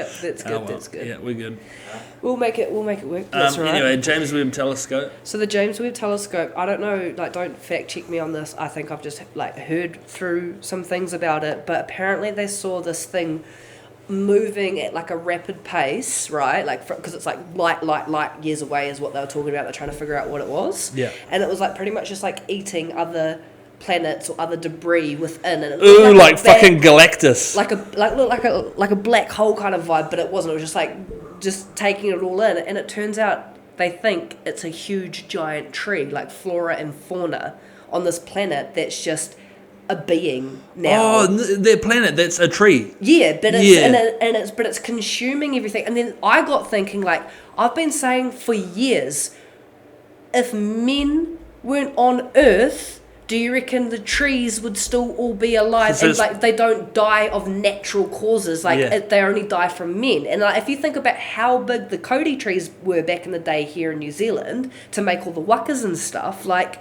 Yeah, that's good. Oh, well. That's good. Yeah, we're good. We'll make it work. That's right. Anyway, James Webb Telescope. So the James Webb Telescope, I don't know, like, don't fact check me on this. I think I've just like heard through some things about it, but apparently they saw this thing moving at like a rapid pace, right? Like, because it's like light years away is what they were talking about. They're trying to figure out what it was. Yeah. And it was like pretty much just like eating other planets or other debris within, and it Ooh, looked like a bag, fucking Galactus. like a black hole kind of vibe, but it wasn't. It was just like just taking it all in, and it turns out they think it's a huge giant tree, like flora and fauna on this planet that's just a being now. Oh, their planet, that's a tree. Yeah, but it's consuming everything. And then I got thinking, like, I've been saying for years, if men weren't on Earth, do you reckon the trees would still all be alive? And like they don't die of natural causes, like they only die from men. And like, if you think about how big the Cody trees were back in the day here in New Zealand to make all the wakas and stuff, like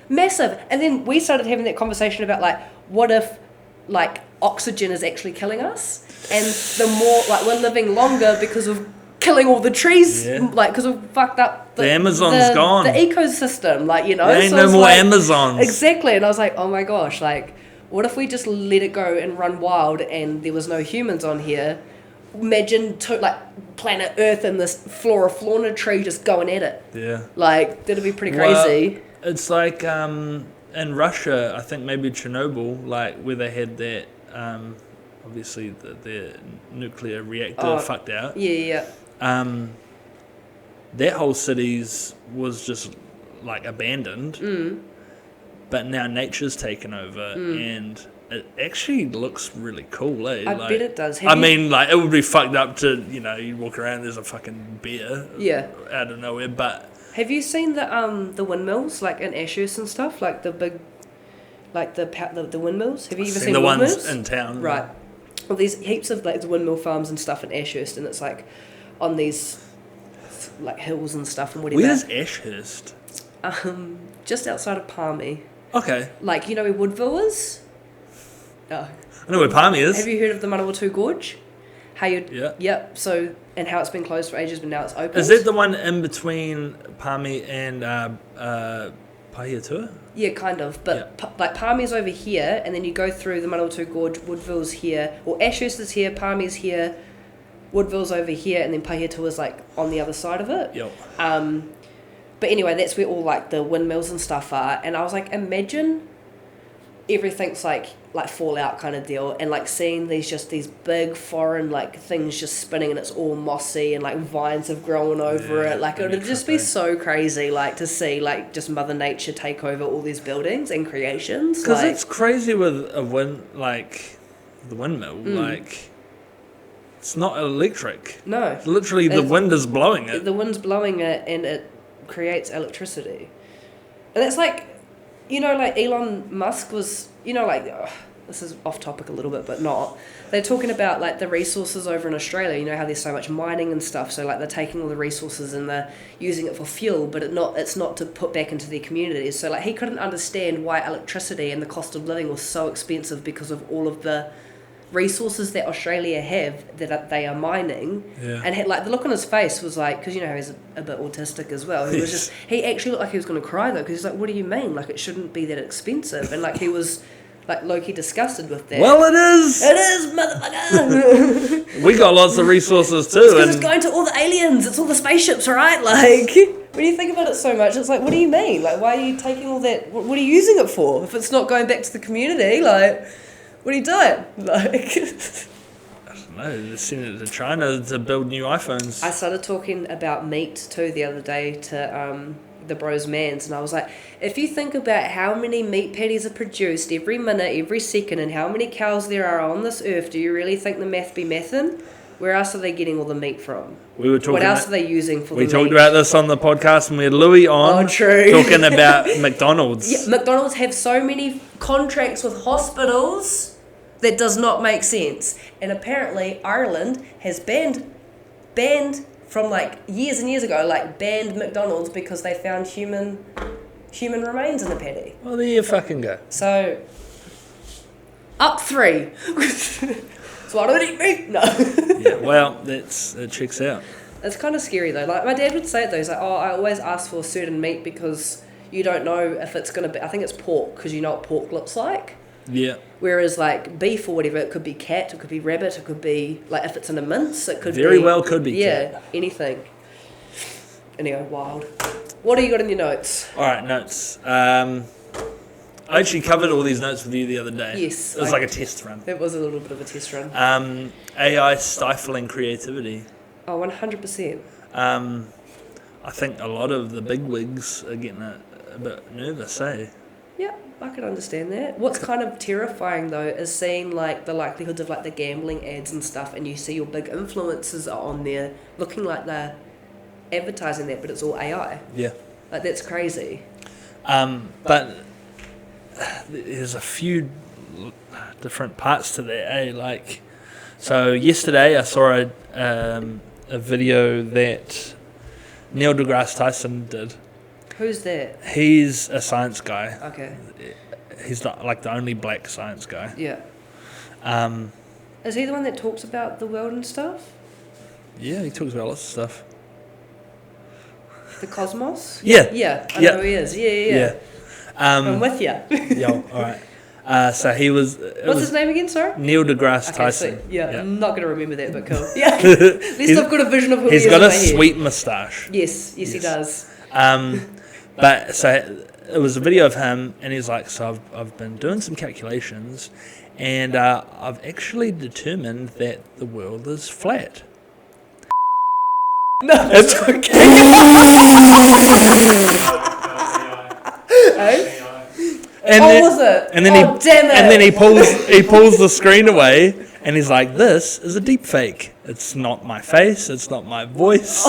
massive. And then we started having that conversation about like, what if like oxygen is actually killing us, and the more like we're living longer because of killing all the trees, like because we've fucked up the Amazon's gone, the ecosystem, like, you know, there ain't so no more like, Amazons. Exactly. And I was like, oh my gosh, like what if we just let it go and run wild and there was no humans on here? Imagine like planet Earth and this flora fauna tree just going at it. Yeah, like that'd be pretty crazy. Well, it's like in Russia, I think maybe Chernobyl, like where they had that obviously the nuclear reactor fucked out. Yeah. That whole city's was just like abandoned, but now nature's taken over, and it actually looks really cool, eh? I bet it does. I mean, like, it would be fucked up to, you know, you walk around, there's a fucking bear out of nowhere, but... Have you seen the windmills, like in Ashurst and stuff, like the big, like the windmills? Have you ever seen the windmills? Ones in town? Right. Well, there's heaps of like the windmill farms and stuff in Ashurst, and it's like on these like hills and stuff and whatever. Where's Ashurst? Just outside of Palmy. Okay. Like, you know where Woodville is? Oh. I know where Palmy is. Have you heard of the Manawatu Gorge? How you? Yeah. Yep. So, and how it's been closed for ages, but now it's open. Is that the one in between Palmy and Pahiatua? Yeah, kind of. But like Palmy's over here, and then you go through the Manawatu Gorge. Woodville's here, or Ashurst is here. Palmy's here. Woodville's over here, and then Pahiatua's like on the other side of it. Yep. But anyway, that's where all like the windmills and stuff are. And I was like, imagine everything's like Fallout kind of deal, and like seeing these big foreign like things just spinning, and it's all mossy, and like vines have grown over it. Like it would just be so crazy, like to see like just Mother Nature take over all these buildings and creations. Because like, it's crazy with a the windmill, like. It's not electric. No. Literally, the wind is blowing it. The wind's blowing it, and it creates electricity. And it's like, you know, like Elon Musk was, you know, like, this is off topic a little bit, but not. They're talking about, like, the resources over in Australia. You know how there's so much mining and stuff. So, like, they're taking all the resources and they're using it for fuel, but it's not to put back into their communities. So, like, he couldn't understand why electricity and the cost of living was so expensive because of all of the resources that Australia have that they are mining. And like the look on his face was like, because you know he's a bit autistic as well, he actually looked like he was going to cry though, because he's like, what do you mean, like it shouldn't be that expensive, and like he was like low-key disgusted with that. Well, it is motherfucker. We got lots of resources too, because it's going to all the aliens, it's all the spaceships, right? Like when you think about it so much, it's like, what do you mean, like why are you taking all that, what are you using it for if it's not going back to the community? Like, what are you doing? Like, I don't know. They're sending it to China to build new iPhones. I started talking about meat too the other day to the bros mans, and I was like, if you think about how many meat patties are produced every minute, every second, and how many cows there are on this earth, do you really think the math be mathin'? Where else are they getting all the meat from? We were talking. What else are they using for the meat? We talked about this on the podcast when we had Louis on. Oh, true. Talking about McDonald's. Yeah, McDonald's have so many contracts with hospitals that does not make sense. And apparently Ireland has banned from like years and years ago, like banned McDonald's because they found human remains in the patty. Well, there you fucking go. So, up 3. So I don't eat meat. No. Yeah, well, it checks out. It's kind of scary though. Like my dad would say it though. He's like, oh, I always ask for certain meat because you don't know if it's gonna be. I think it's pork because you know what pork looks like. Yeah. Whereas like beef or whatever, it could be cat, it could be rabbit, it could be like if it's in a mince, it could very be well could be cat. Anything. Anyway, wild. What do you got in your notes? All right, notes. I actually covered all these notes with you the other day. Yes. It was like a test run. It was a little bit of a test run. AI stifling creativity. Oh, 100%. I think a lot of the bigwigs are getting a bit nervous, eh? Yeah, I could understand that. What's kind of terrifying though is seeing like the likelihoods of like the gambling ads and stuff, and you see your big influencers are on there looking like they're advertising that, but it's all AI. Yeah. Like that's crazy. But there's a few different parts to that, eh? Like, so yesterday I saw a video that Neil deGrasse Tyson did. Who's that? He's a science guy. Okay. He's like the only black science guy. Yeah. Is he the one that talks about the world and stuff? Yeah, he talks about lots of stuff. The cosmos? Yeah. Yeah, I know who he is. Yeah. I'm with you. Yeah, all right. So he was... What's his name again, sorry? Neil deGrasse Tyson. So, yeah, I'm not going to remember that, but cool. Yeah. At least I've got a vision of who he is. He's got a sweet moustache. Yes, he does. But so it was a video of him, and he's like, so I've been doing some calculations, and I've actually determined that the world is flat. No, it's okay. And then, was it? And then damn it! And then he pulls the screen away, and he's like, "This is a deep fake. It's not my face. It's not my voice."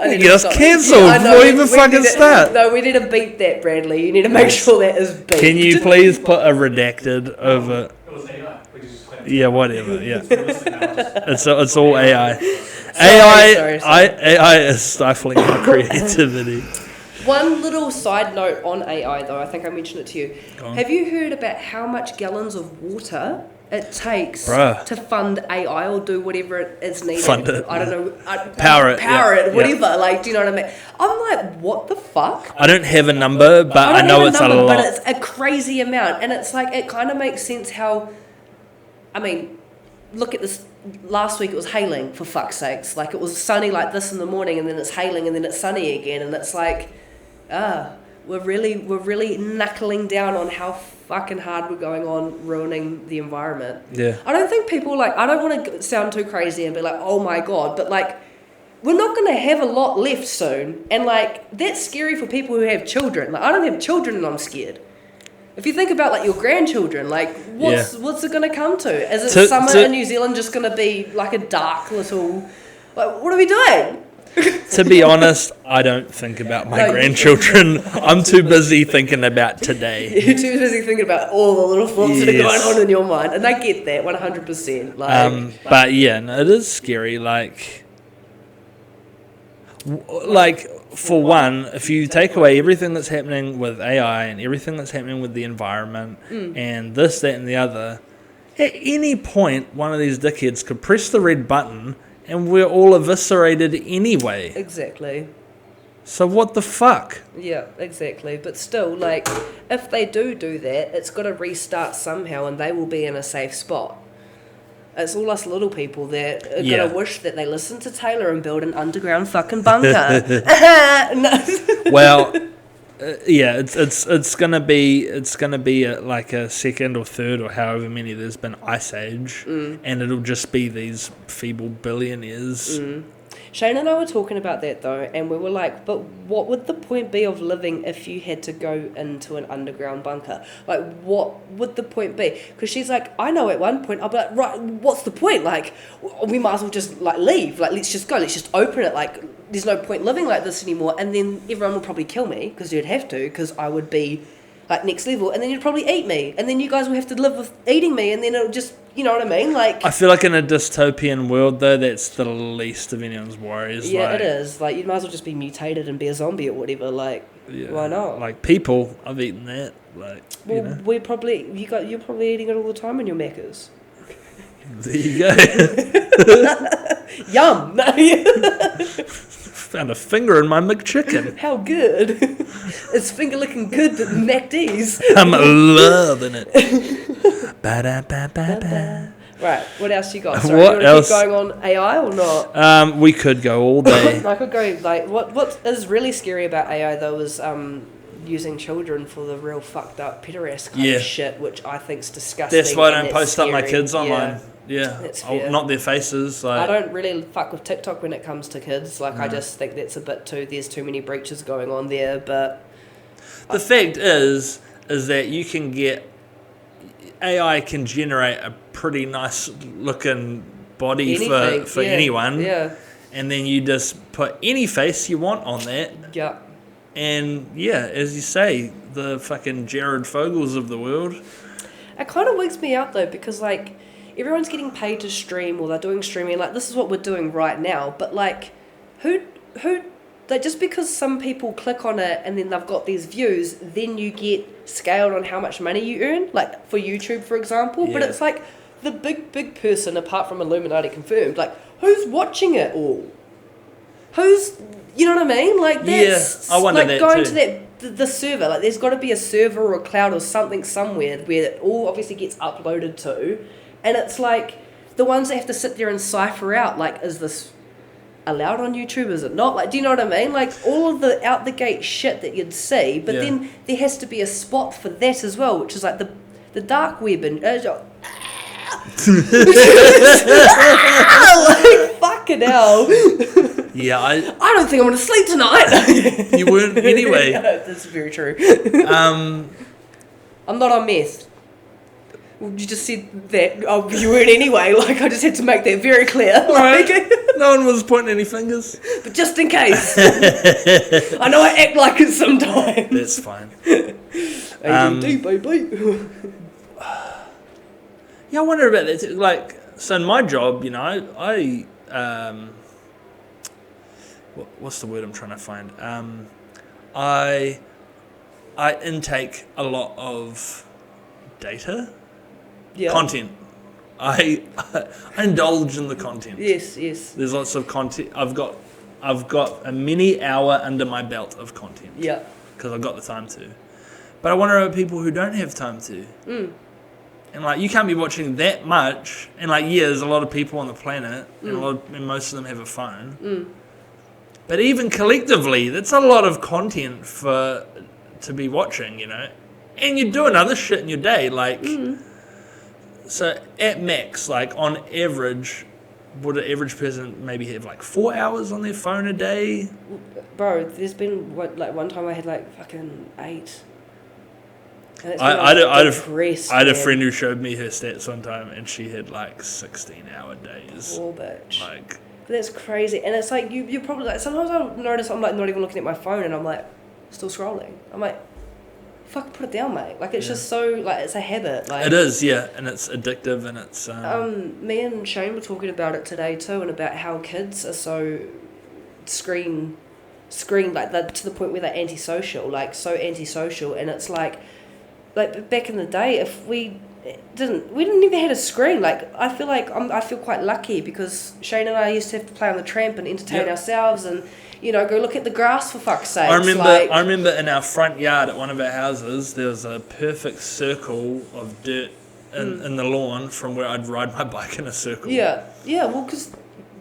You get us cancelled before we even fucking start. No, we need to beat that, Bradley. You need to make sure that is beat. Can you please put a redacted over? Yeah, whatever. Yeah, it's all AI. AI is stifling our creativity. One little side note on AI, though, I think I mentioned it to you. Have you heard about how much gallons of water it takes to fund AI or do whatever it is needed? Fund it. I don't know. Power it, whatever. Yeah. Like, do you know what I mean? I'm like, what the fuck? I don't have a number, but I know it's a lot. But it's a crazy amount. And it's like, it kind of makes sense how, I mean, look at this. Last week it was hailing, for fuck's sakes. Like, it was sunny like this in the morning, and then it's hailing, and then it's sunny again, and it's like, we're really knuckling down on how fucking hard we're going on ruining the environment. Yeah. I don't think people I don't want to sound too crazy and be like, oh my God, but like, we're not going to have a lot left soon, and like, that's scary for people who have children. Like, I don't have children and I'm scared. If you think about like your grandchildren, like what's it going to come to? Is it summer in New Zealand just going to be like a dark little, like, what are we doing? To be honest, I don't think about my grandchildren. I'm too busy thinking about today. You're too busy thinking about all the little thoughts that are going on in your mind, and I get that 100%. Like, but yeah, no, it is scary. Like for one, if you take away everything that's happening with AI and everything that's happening with the environment and this, that, and the other, at any point, one of these dickheads could press the red button and we're all eviscerated anyway. Exactly. So what the fuck? Yeah, exactly. But still, like, if they do that, it's got to restart somehow, and they will be in a safe spot. It's all us little people that are going to wish that they listened to Tayla and build an underground fucking bunker. Well, it's gonna be like a second or third or however many there's been ice age, and it'll just be these feeble billionaires. Shane and I were talking about that though, and we were like, but what would the point be of living if you had to go into an underground bunker? Like, what would the point be? Because she's like, I know at one point I'll be like, right, what's the point? Like, we might as well just like leave. Like, let's just go. Let's just open it. Like, there's no point living like this anymore. And then everyone would probably kill me because you'd have to, because I would be like next level, and then you'd probably eat me, and then you guys would have to live with eating me, and then it'll just, you know what I mean? Like, I feel like in a dystopian world though, that's the least of anyone's worries. Yeah, it is. Like, you might as well just be mutated and be a zombie or whatever. Like, Yeah. Why not? Like people, I've eaten that. Like, Well, you know. you're probably eating it all the time in your Maccas. There you go. Yum! Found a finger in my McChicken. How good! It's finger looking good, but MacD's. I'm loving it. Ba-da-ba-ba-ba. Right, what else you got? Sorry, What you want to else? keep going on AI or not? We could go all day. I could go, like, what is really scary about AI, though, is using children for the real fucked up pederast kind of shit, which I think's disgusting. That's why I don't and post up my scary. kids online. Yeah, That's fair. not their faces. Like, I don't really fuck with TikTok when it comes to kids. Like, I just think that's a bit there's too many breaches going on there, but... The fact is that you can get... AI can generate a pretty nice looking body for anyone. Yeah. And then you just put any face you want on that. Yeah. And yeah, as you say, the fucking Jared Fogels of the world. It kind of wigs me out though, because like everyone's getting paid to stream, or they're doing streaming. Like, this is what we're doing right now. But like, who like, just because some people click on it and then they've got these views, then you get scaled on how much money you earn, like for YouTube, for example. Yeah. But it's like the big person, apart from Illuminati confirmed, like, who's watching it all? Who's, you know what I mean? Like, that's I wonder like that going too. to the server. Like, there's got to be a server or a cloud or something somewhere where it all obviously gets uploaded to, and it's like the ones that have to sit there and cipher out, like, is this allowed on YouTube? Is it not? Like, do you know what I mean? Like, all of the out the gate shit that you'd see, but then there has to be a spot for that as well, which is like the dark web and like, fucking hell. Yeah, I don't think I'm gonna sleep tonight. you weren't anyway. That's very true. I'm not on meth. Well, you just said that you weren't anyway. Like, I just had to make that very clear. Like, no one was pointing any fingers. but just in case. I know I act like it sometimes. That's fine. ADD, baby. Yeah, I wonder about that too. Like, so in my job, you know, I what's the word I'm trying to find? I intake a lot of data, content. I indulge in the content. Yes. There's lots of content. I've got a mini hour under my belt of content. Yeah. Because I've got the time to. But I wonder about people who don't have time to. And like, you can't be watching that much. And like, yeah, there's a lot of people on the planet, and most of them have a phone. But even collectively, that's a lot of content to be watching, you know. And you're doing other shit in your day, like. So at max, like on average, would an average person maybe have like 4 hours on their phone a day? Bro, there's been one time I had like fucking 8. I had a friend who showed me her stats one time, and she had like 16-hour days. Poor bitch. Like, but that's crazy, and it's like you probably like sometimes I'll notice I'm like not even looking at my phone, and I'm like still scrolling. I'm like, fuck, put it down, mate. Like, it's just so like it's a habit. Like, it is, yeah, and it's addictive, and it's. Me and Shane were talking about it today too, and about how kids are so screen like that, to the point where they're antisocial, and it's like back in the day, if we didn't even have a screen. Like, I feel quite lucky because Shane and I used to have to play on the tramp and entertain ourselves, and you know, go look at the grass for fuck's sake. I remember in our front yard at one of our houses, there was a perfect circle of dirt in the lawn from where I'd ride my bike in a circle. Yeah, well, because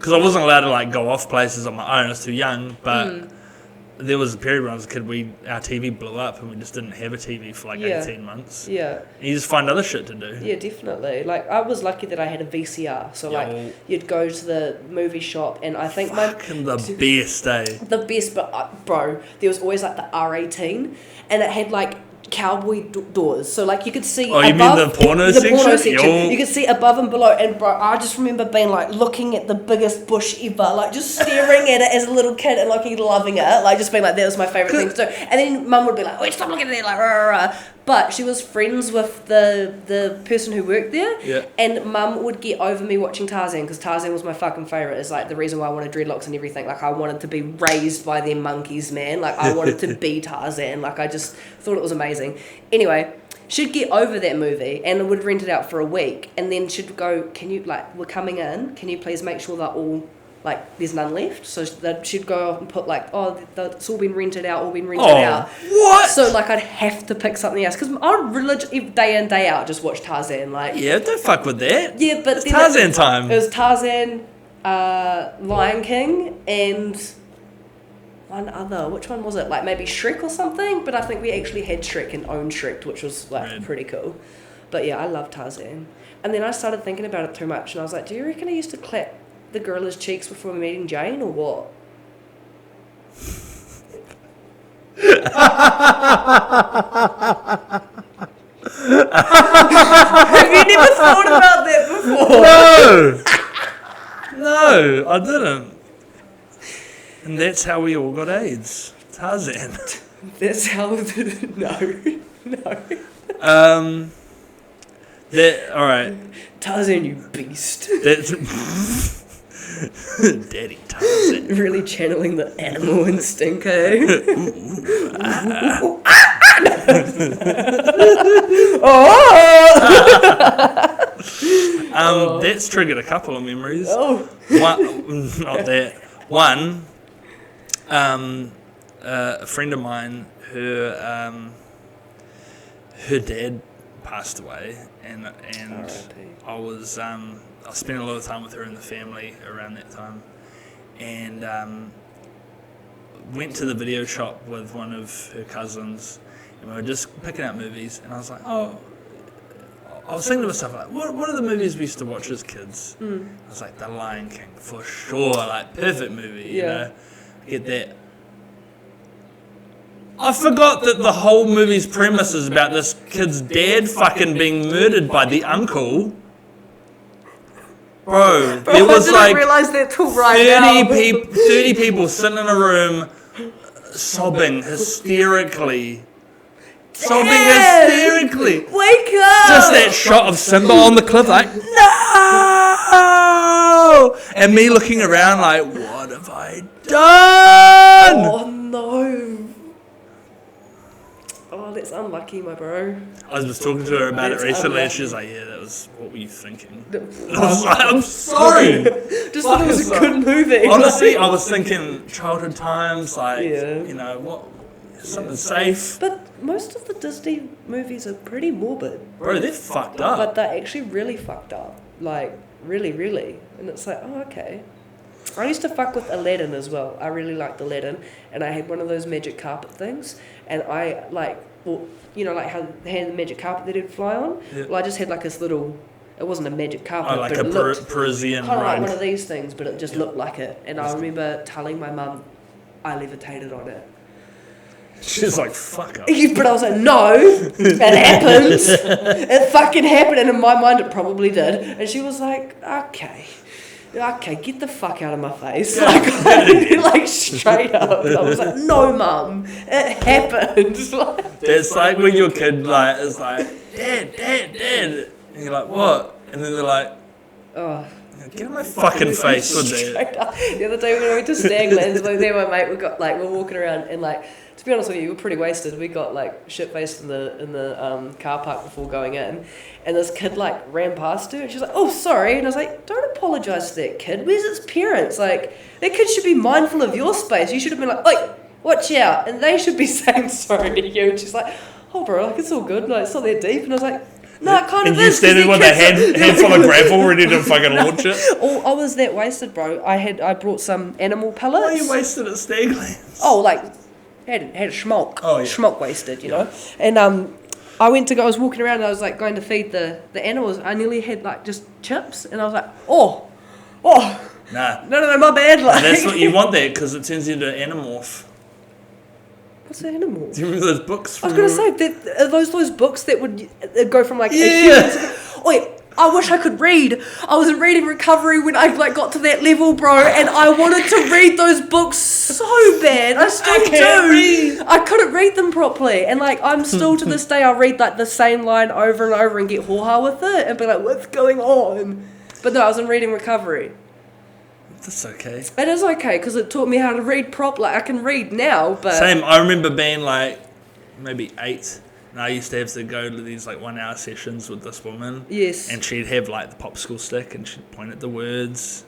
I wasn't allowed to like go off places on my own. I was too young, but. There was a period when I was a kid, our TV blew up and we just didn't have a TV for like 18 months. Yeah. And you just find other shit to do. Yeah, definitely. Like, I was lucky that I had a VCR. So, like, you'd go to the movie shop and I think the best, eh? The best, but, bro, there was always like the R18 and it had like cowboy doors, so like you could see above, you mean the porno section? You could see above and below, and bro, I just remember being like looking at the biggest bush ever, like just staring at it as a little kid and like loving it, like just being like that was my favourite thing to do. And then mum would be like, wait, stop looking at that, like rah, rah, rah. But she was friends with the person who worked there. Yeah. And Mum would get over me watching Tarzan because Tarzan was my fucking favourite. It's like the reason why I wanted dreadlocks and everything. Like I wanted to be raised by them monkeys, man. Like I wanted to be Tarzan. Like I just thought it was amazing. Anyway, she'd get over that movie and would rent it out for a week. And then she'd go, can you, like, we're coming in. Can you please make sure they're all... like, there's none left. So she'd go and put, like, it's all been rented out, out. What? So, like, I'd have to pick something else. Because I would day in, day out just watch Tarzan. Like, Yeah, don't fuck with that. Yeah, but... It's Tarzan time. It was Tarzan, Lion King, and one other. Which one was it? Like, maybe Shrek or something? But I think we actually had Shrek and owned Shrek, which was, like, pretty cool. But, yeah, I love Tarzan. And then I started thinking about it too much, and I was like, do you reckon I used to clap the gorilla's cheeks before meeting Jane, or what? Have you never thought about that before? No, I didn't. And that's how we all got AIDS. Tarzan. That's how... No. All right. Tarzan, you beast. That's... Daddy Tarzan. Really channeling the animal instinct, eh? That's triggered a couple of memories. Oh. One, not that. One, a friend of mine, her dad passed away, and I was spending a lot of time with her and the family around that time, and went to the video shop with one of her cousins, and we were just picking out movies, and I was like, I was thinking to myself, like, what are the movies we used to watch as kids? I was like, The Lion King, for sure, like, perfect movie, you know, get that. I forgot that the whole movie's premise is about this kid's dad fucking being murdered by the uncle. Bro, there was I like didn't realise that till right now. 30 people sitting in a room sobbing hysterically. Wake up! Just that shot of Simba on the cliff, like, no! And me looking around like, what have I done? Oh no. Oh, that's unlucky, my bro. I was talking to her about it recently, and she was like, yeah, that was, what were you thinking? I was like, I'm sorry! Just thought it was a good movie. Honestly, I was thinking childhood times, like, you know, something safe. But most of the Disney movies are pretty morbid. Bro, they're fucked up. But they're actually really fucked up. Like, really, really. And it's like, oh, okay. I used to fuck with Aladdin as well. I really liked Aladdin. And I had one of those magic carpet things. And I, like, well, you know, like how they had the magic carpet that it'd fly on? Yeah. Well, I just had like this little... It wasn't a magic carpet, like but a it looked Parisian kind of like rug. one of these things, but it just looked like it. And I remember telling my mum I levitated on it. She's like, fuck up. But I was like, no, it happened. It fucking happened. And in my mind, it probably did. And she was like, okay, get the fuck out of my face. Like straight up. I was like, no, Mum, it happened. It's like when your kid like is like, Dad. And you're like, what? And then they're like, oh. Get in my fucking face with that. The other day when we went to Staglands, like there, my mate, we're walking around and like, to be honest with you, we were pretty wasted. We got like shit faced in the car park before going in, and this kid like ran past her, and she's like, "Oh, sorry," and I was like, "Don't apologise to that kid. Where's its parents? Like, that kid should be mindful of your space. You should have been like, oi, watch out," and they should be saying sorry to you. And she's like, "Oh, bro, like it's all good. Like it's not that deep." And I was like, no, it kind of is. And you standing with a handful of gravel ready to fucking launch it? Oh, I was that wasted, bro. I brought some animal pellets. Why are you wasted at Staglands? Oh, like, had a schmuck. Oh, yeah. Schmuck wasted, you know? And I was walking around and I was like going to feed the animals. I nearly had like just chips and I was like, oh. Nah. No, my bad. Like. That's what you want there because it turns you into an animorph. What's the animal? Do you remember those books? I was going to say, are those books that would go from like... Yeah. Oh, wait, I wish I could read. I was in reading recovery when I got to that level, bro, and I wanted to read those books so bad. I still do. I couldn't read them properly, and I'm still to this day. I'll read the same line over and over and get ho-ha with it, and be like, "What's going on?" But no, I was in reading recovery. That's okay. It is okay because it taught me how to read properly. I can read now, but same. I remember being maybe 8. And I used to have to go to these 1 hour sessions with this woman. Yes. And she'd have the popsicle stick and she'd point at the words.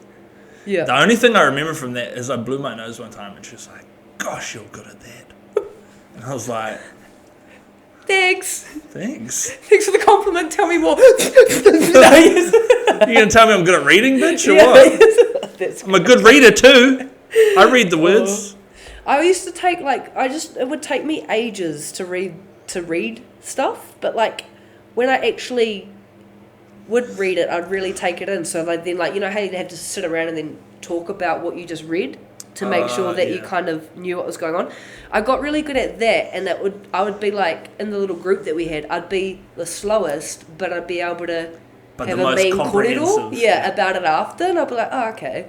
Yeah. The only thing I remember from that is I blew my nose one time and she was like, "Gosh, you're good at that." And I was like, Thanks. Thanks For the compliment. Tell me more. You gonna tell me I'm good at reading, bitch, or what? I'm a good reader too. I read the words. I used to take it would take me ages to read stuff, but when I actually would read it, I'd really take it in. So then how you'd have to sit around and then talk about what you just read to make sure that you kind of knew what was going on. I got really good at that, and I would be in the little group that we had, I'd be the slowest, but I'd be able to have a main corridor about it after, and I'd be like, oh, okay.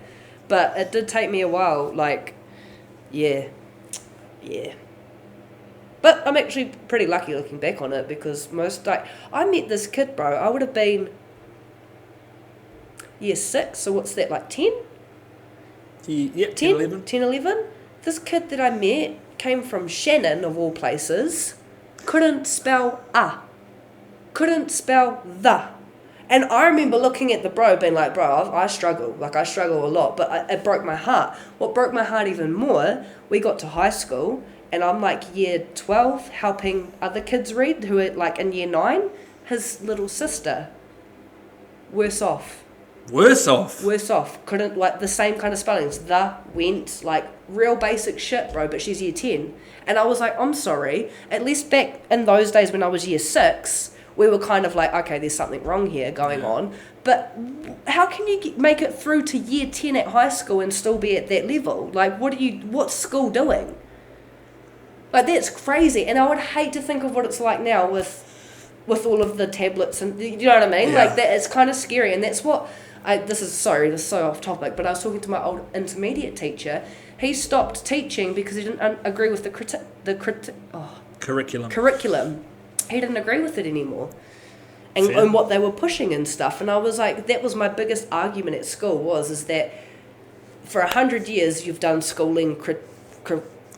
But it did take me a while, yeah. But I'm actually pretty lucky looking back on it because I met this kid, bro. I would have been year 6, so what's that, 10? Yep, 10, 11. 10, 11. This kid that I met came from Shannon, of all places. Couldn't spell couldn't spell the. And I remember looking at the bro being like, bro, I struggle. I struggle a lot, but it broke my heart. What broke my heart even more, we got to high school, and I'm year 12 helping other kids read who are in year 9. His little sister, worse off. Couldn't, the same kind of spellings. The, went, real basic shit, bro, but she's year 10. And I was like, I'm sorry. At least back in those days when I was year 6, we were kind of okay, there's something wrong here going on. But how can you make it through to year 10 at high school and still be at that level? What's school doing? That's crazy. And I would hate to think of what it's like now with all of the tablets and, you know what I mean? Yeah. That it's kind of scary. And that's what, this is so off topic, but I was talking to my old intermediate teacher. He stopped teaching because he didn't agree with the curriculum. He didn't agree with it anymore. And what they were pushing and stuff. And I was like, that was my biggest argument at school is that for 100 years you've done schooling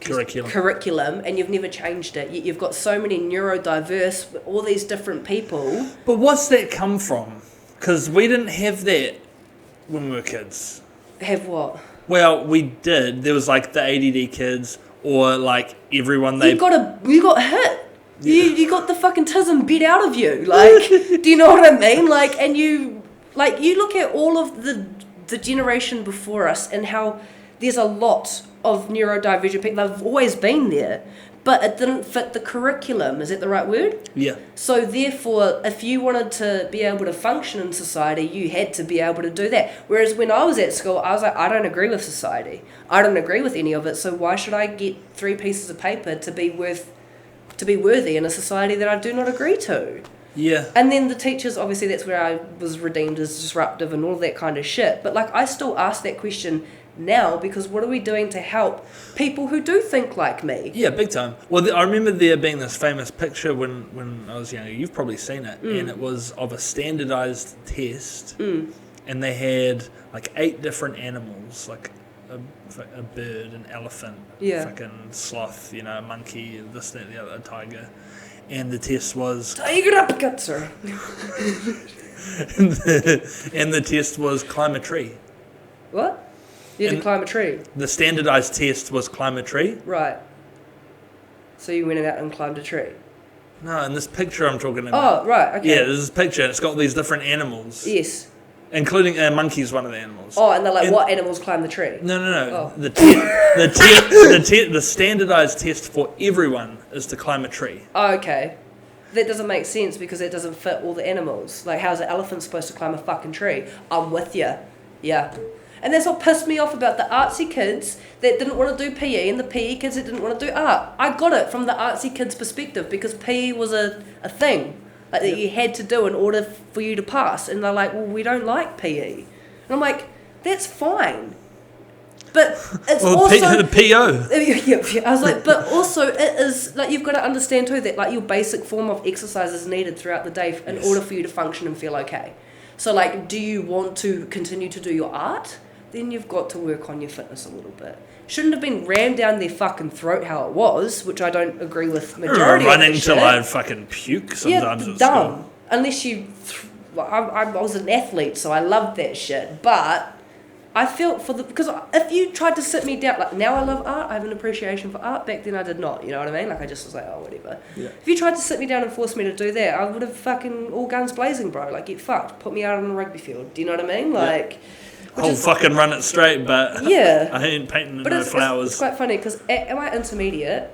curriculum and you've never changed it. You've got so many neurodiverse, all these different people. But what's that come from? Because we didn't have that when we were kids. Have what? Well, we did. There was the ADD kids or everyone they... You got hit. Yeah. You got the fucking tism beat out of you. Do you know what I mean? And you look at all of the generation before us and how there's a lot of neurodivergent people. They've always been there, but it didn't fit the curriculum. Is that the right word? Yeah. So therefore, if you wanted to be able to function in society, you had to be able to do that. Whereas when I was at school, I was like, I don't agree with society. I don't agree with any of it. So why should I get 3 pieces of paper to be worthy in a society that I do not agree to? Yeah. And then the teachers, obviously that's where I was redeemed as disruptive and all that kind of shit. But I still ask that question now because what are we doing to help people who do think like me? Yeah, big time. Well, I remember there being this famous picture when I was younger. You've probably seen it. And it was of a standardized test. And they had 8 different animals, a bird, an elephant, fucking sloth, a monkey, this, that, the other, a tiger. And the test was... Tiger uppercut, sir. and the test was climb a tree. What? You had to climb a tree? The standardized test was climb a tree. Right. So you went out and climbed a tree? No, in this picture I'm talking about. Oh, right, okay. Yeah, there's this picture and it's got these different animals. Yes. Including a monkey's one of the animals. Oh, and they're what animals climb the tree? No. Oh. The standardized test for everyone is to climb a tree. Oh, okay. That doesn't make sense because it doesn't fit all the animals. How's an elephant supposed to climb a fucking tree? I'm with you. Yeah. And that's what pissed me off about the artsy kids that didn't want to do PE and the PE kids that didn't want to do art. I got it from the artsy kids' perspective because PE was a thing. like that you had to do in order for you to pass. And they're like, well, we don't like PE. And I'm like, that's fine. But it's also... the PO. Yeah, I was like, but also it is, like, you've got to understand too that, like, your basic form of exercise is needed throughout the day in order for you to function and feel okay. So, like, do you want to continue to do your art? Then you've got to work on your fitness a little bit. Shouldn't have been rammed down their fucking throat how it was, which I don't agree with majority running of the till shit. I fucking puke sometimes at dumb. school. Unless you... I was an athlete, so I loved that shit. But I felt because if you tried to sit me down, like, now I love art, I have an appreciation for art. Back then I did not, you know what I mean? Like, I just was like, oh, whatever. Yeah. If you tried to sit me down and force me to do that, I would have fucking all guns blazing, bro. Like, get fucked. Put me out on a rugby field. Do you know what I mean? Like... I'll fucking run it straight, but yeah. I ain't painting but no flowers. It's quite funny, because at my intermediate,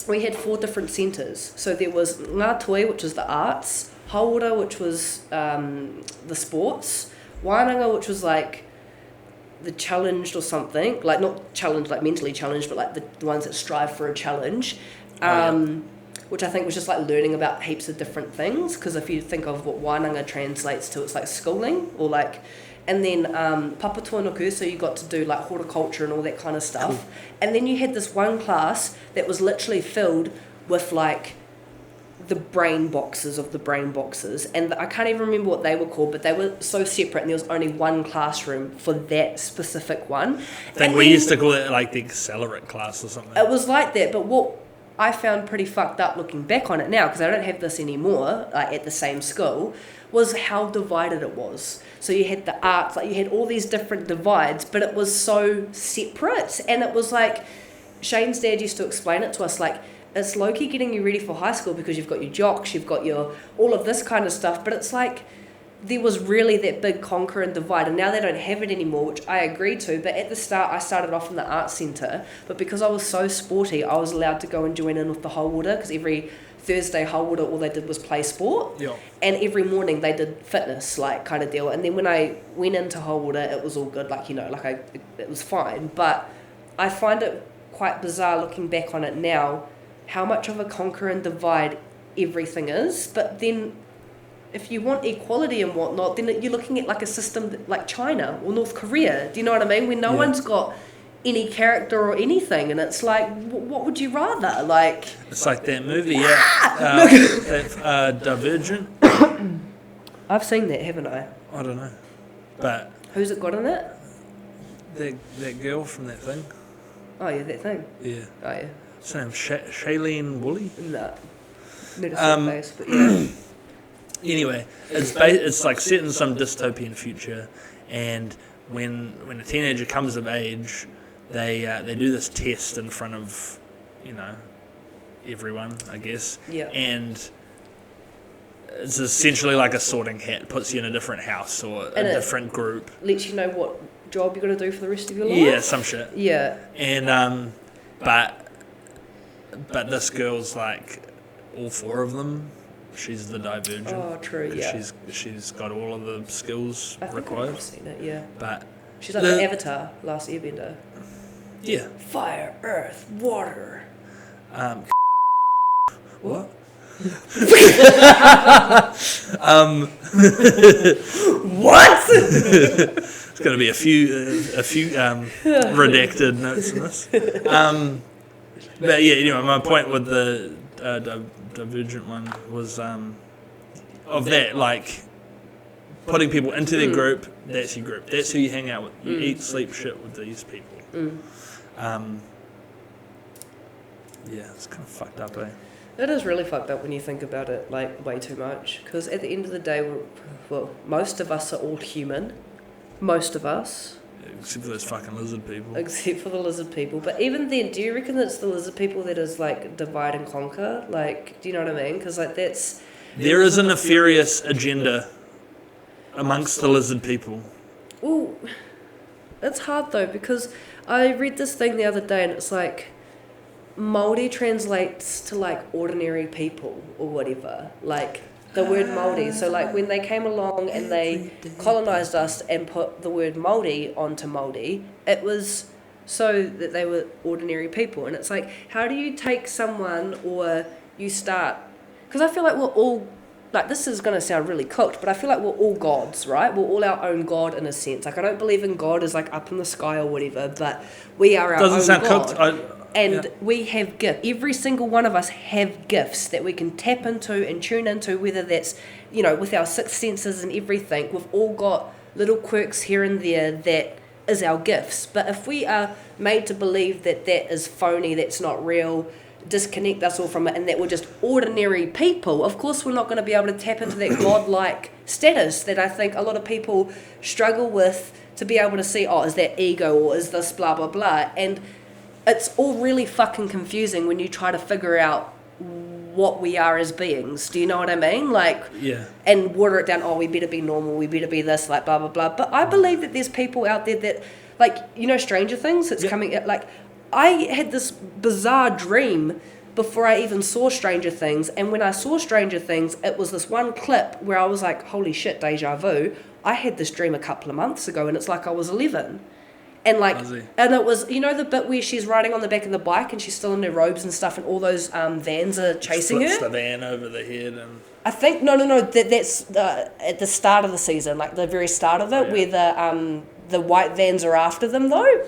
we had 4 different centres. So there was Ngā Toi, which was the arts, Hauora, which was the sports, Wānanga, which was like the challenged or something, like not challenged, like mentally challenged, but like the ones that strive for a challenge, which I think was just like learning about heaps of different things, because if you think of what Wānanga translates to, it's like schooling, or like, and then Papatoa, so you got to do like horticulture and all that kind of stuff. Cool. And then you had this one class that was literally filled with like the brain boxes of the brain boxes, and I can't even remember what they were called, but they were so separate, and there was only one classroom for that specific one. I think we used to call it like the accelerate class or something. It was like that, but what I found pretty fucked up looking back on it now, because I don't have this anymore, like at the same school, was how divided it was. So you had the arts, like you had all these different divides, but it was so separate, and it was like, Shane's dad used to explain it to us, like, it's low-key getting you ready for high school because you've got your jocks, you've got your all of this kind of stuff, but it's like there was really that big conquer and divide, and now they don't have it anymore, which I agree to. But at the start I started off in the arts centre, but because I was so sporty, I was allowed to go and join in with the Hauora, because every Thursday Hauora, all they did was play sport, and every morning they did fitness, like, kind of deal. And then when I went into Hauora, it was all good, like, you know, like it was fine. But I find it quite bizarre looking back on it now, how much of a conquer and divide everything is. But then if you want equality and whatnot, then you're looking at like a system like China or North Korea, do you know what I mean, where no one's got any character or anything, and it's like, what would you rather? Like, it's like that movie, Divergent. I've seen that, haven't I? I don't know, but who's it got in it? That girl from that thing. Oh yeah, that thing. Yeah. Oh yeah. What's her name? Shailene Wooley? No. Not a face, but yeah. Anyway, it's like set in some dystopian future, and when a teenager comes of age, they do this test in front of, you know, everyone, I guess. Yeah. And it's essentially like a sorting hat. Puts you in a different house or a different group. Lets you know what job you're going to do for the rest of your life. Yeah, some shit. Yeah. And but this girl's like all 4 of them. She's the divergent. Oh, true. Yeah. She's got all of the skills required. I've seen it. Yeah. But she's like the Avatar, Last Airbender. Yeah. Fire, earth, water. What? What? There's going to be a few redacted notes in this. But yeah, anyway, my point with the Divergent one was of that, like, putting people into their group. That's your group. That's who you hang out with. You eat, sleep, shit with these people. Yeah, it's kind of fucked up, eh? It is really fucked up when you think about it, like, way too much. Because at the end of the day, most of us are all human. Most of us. Except for those fucking lizard people. Except for the lizard people. But even then, do you reckon it's the lizard people that is, like, divide and conquer? Like, do you know what I mean? Because, like, that's... There is a nefarious agenda amongst the lizard people. Well, it's hard, though, because I read this thing the other day, and it's like, Māori translates to, like, ordinary people or whatever. Like, the word Māori. So, like, when they came along and they colonised us and put the word Māori onto Māori, it was so that they were ordinary people. And it's like, how do you take someone, or you start... Because I feel like we're all like, this is going to sound really cooked, but I feel like we're all gods, right? We're all our own god in a sense. Like, I don't believe in God as like up in the sky or whatever, but we are our Doesn't own sound god. cooked. And we have gifts. Every single one of us have gifts that we can tap into and tune into, whether that's, you know, with our sixth senses and everything. We've all got little quirks here and there that is our gifts. But if we are made to believe that that is phony, that's not real, disconnect us all from it, and that we're just ordinary people, of course we're not going to be able to tap into that godlike status that I think a lot of people struggle with, to be able to see, oh, is that ego, or is this blah blah blah. And it's all really fucking confusing when you try to figure out what we are as beings. Do you know what I mean? Like, Yeah. and water it down, oh, we better be normal, we better be this, like, blah, blah, blah. But I believe that there's people out there that, like, you know, Stranger Things, it's coming, like, I had this bizarre dream before I even saw Stranger Things. And when I saw Stranger Things, it was this one clip where I was like, holy shit, deja vu. I had this dream a couple of months ago, and it's like I was 11. And like, and it was, you know, the bit where she's riding on the back of the bike and she's still in her robes and stuff, and all those vans are chasing her. The van over the head, and I think that's at the start of the season, like the very start of it, where the white vans are after them. Though,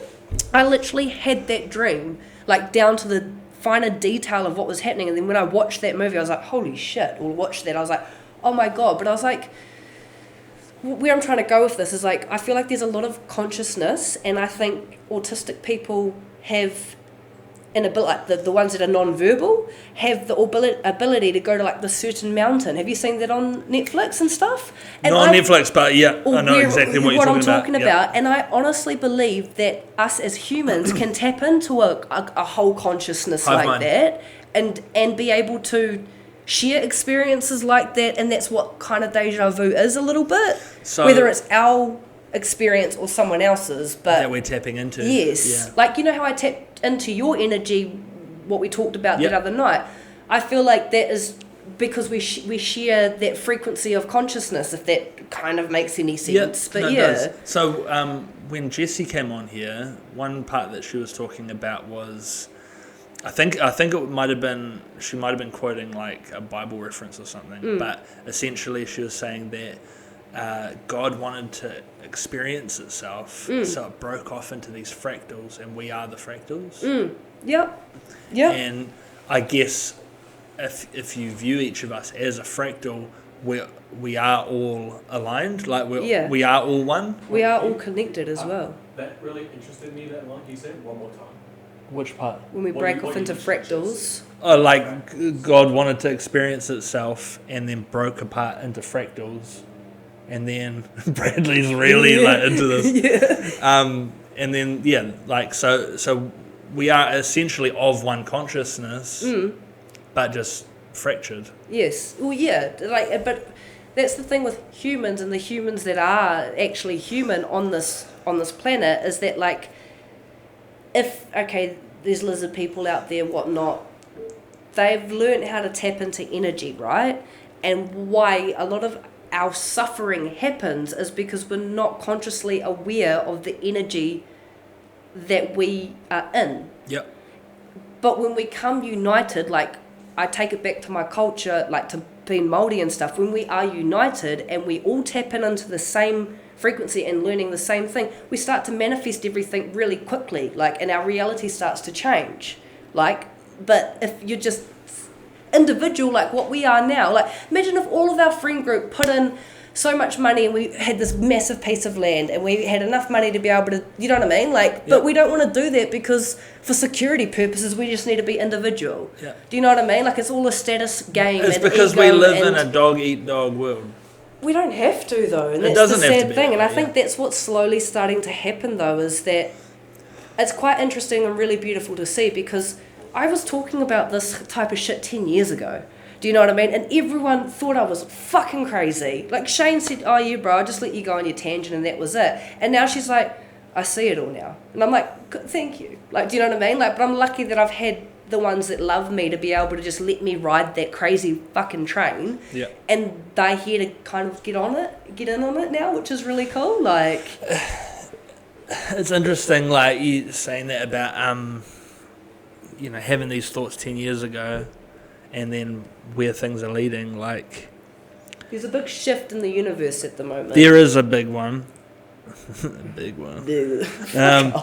I literally had that dream, like down to the finer detail of what was happening. And then when I watched that movie, I was like, holy shit! Or watched that, I was like, oh my god! But I was like, where I'm trying to go with this is, like, I feel like there's a lot of consciousness, and I think autistic people have an ability, like the ones that are non-verbal, have the ability to go to like the certain mountain. Have you seen that on Netflix and stuff? And not on Netflix, but yeah, I know exactly what you're talking about. And I honestly believe that us as humans can tap into a whole consciousness like that, and be able to share experiences like that. And that's what kind of deja vu is a little bit, so, whether it's our experience or someone else's, but that we're tapping into. Yes, like, you know how I tapped into your energy, what we talked about that other night. I feel like that is because we share that frequency of consciousness, if that kind of makes any sense. But it does. So when Jessie came on here, one part that she was talking about was, I think it might have been, she might have been quoting like a Bible reference or something, but essentially she was saying that God wanted to experience itself, so it broke off into these fractals, and we are the fractals. Yep. And I guess if you view each of us as a fractal, we are all aligned, like we are all one. We are all connected as well. That really interested me, that one you said. One more time. Which part? When we break off into fractals. Oh, like God wanted to experience itself and then broke apart into fractals. And then Bradley's really like into this. And then like so we are essentially of one consciousness, but just fractured. Yes. Well, yeah. Like, but that's the thing with humans, and the humans that are actually human on this planet, is that, like, if there's lizard people out there, whatnot, they've learned how to tap into energy, right? And why a lot of our suffering happens is because we're not consciously aware of the energy that we are in. Yep. But when we come united, like, I take it back to my culture, like to being Māori and stuff, when we are united and we all tap into the same frequency and learning the same thing, we start to manifest everything really quickly, like, and our reality starts to change. Like, but if you're just individual like what we are now, like, imagine if all of our friend group put in so much money and we had this massive piece of land and we had enough money to be able to, you know what I mean? Like, but we don't want to do that because for security purposes we just need to be individual. Yeah. Do you know what I mean? Like, it's all a status game. It's because we live in a dog-eat-dog world. We don't have to, though, and that's the sad thing. And I think that's what's slowly starting to happen, though, is that it's quite interesting and really beautiful to see, because I was talking about this type of shit 10 years ago. Do you know what I mean? And everyone thought I was fucking crazy. Like, Shane said, oh, yeah, bro, I'll just let you go on your tangent, and that was it. And now she's like, I see it all now. And I'm like, thank you. Like, do you know what I mean? Like, but I'm lucky that I've had the ones that love me to be able to just let me ride that crazy fucking train. Yeah. And they're here to kind of get in on it now, which is really cool. Like, it's interesting, like, you saying that about having these thoughts 10 years ago, and then where things are leading. Like, There's a big shift in the universe at the moment. There is a big one. Big one. You're Um,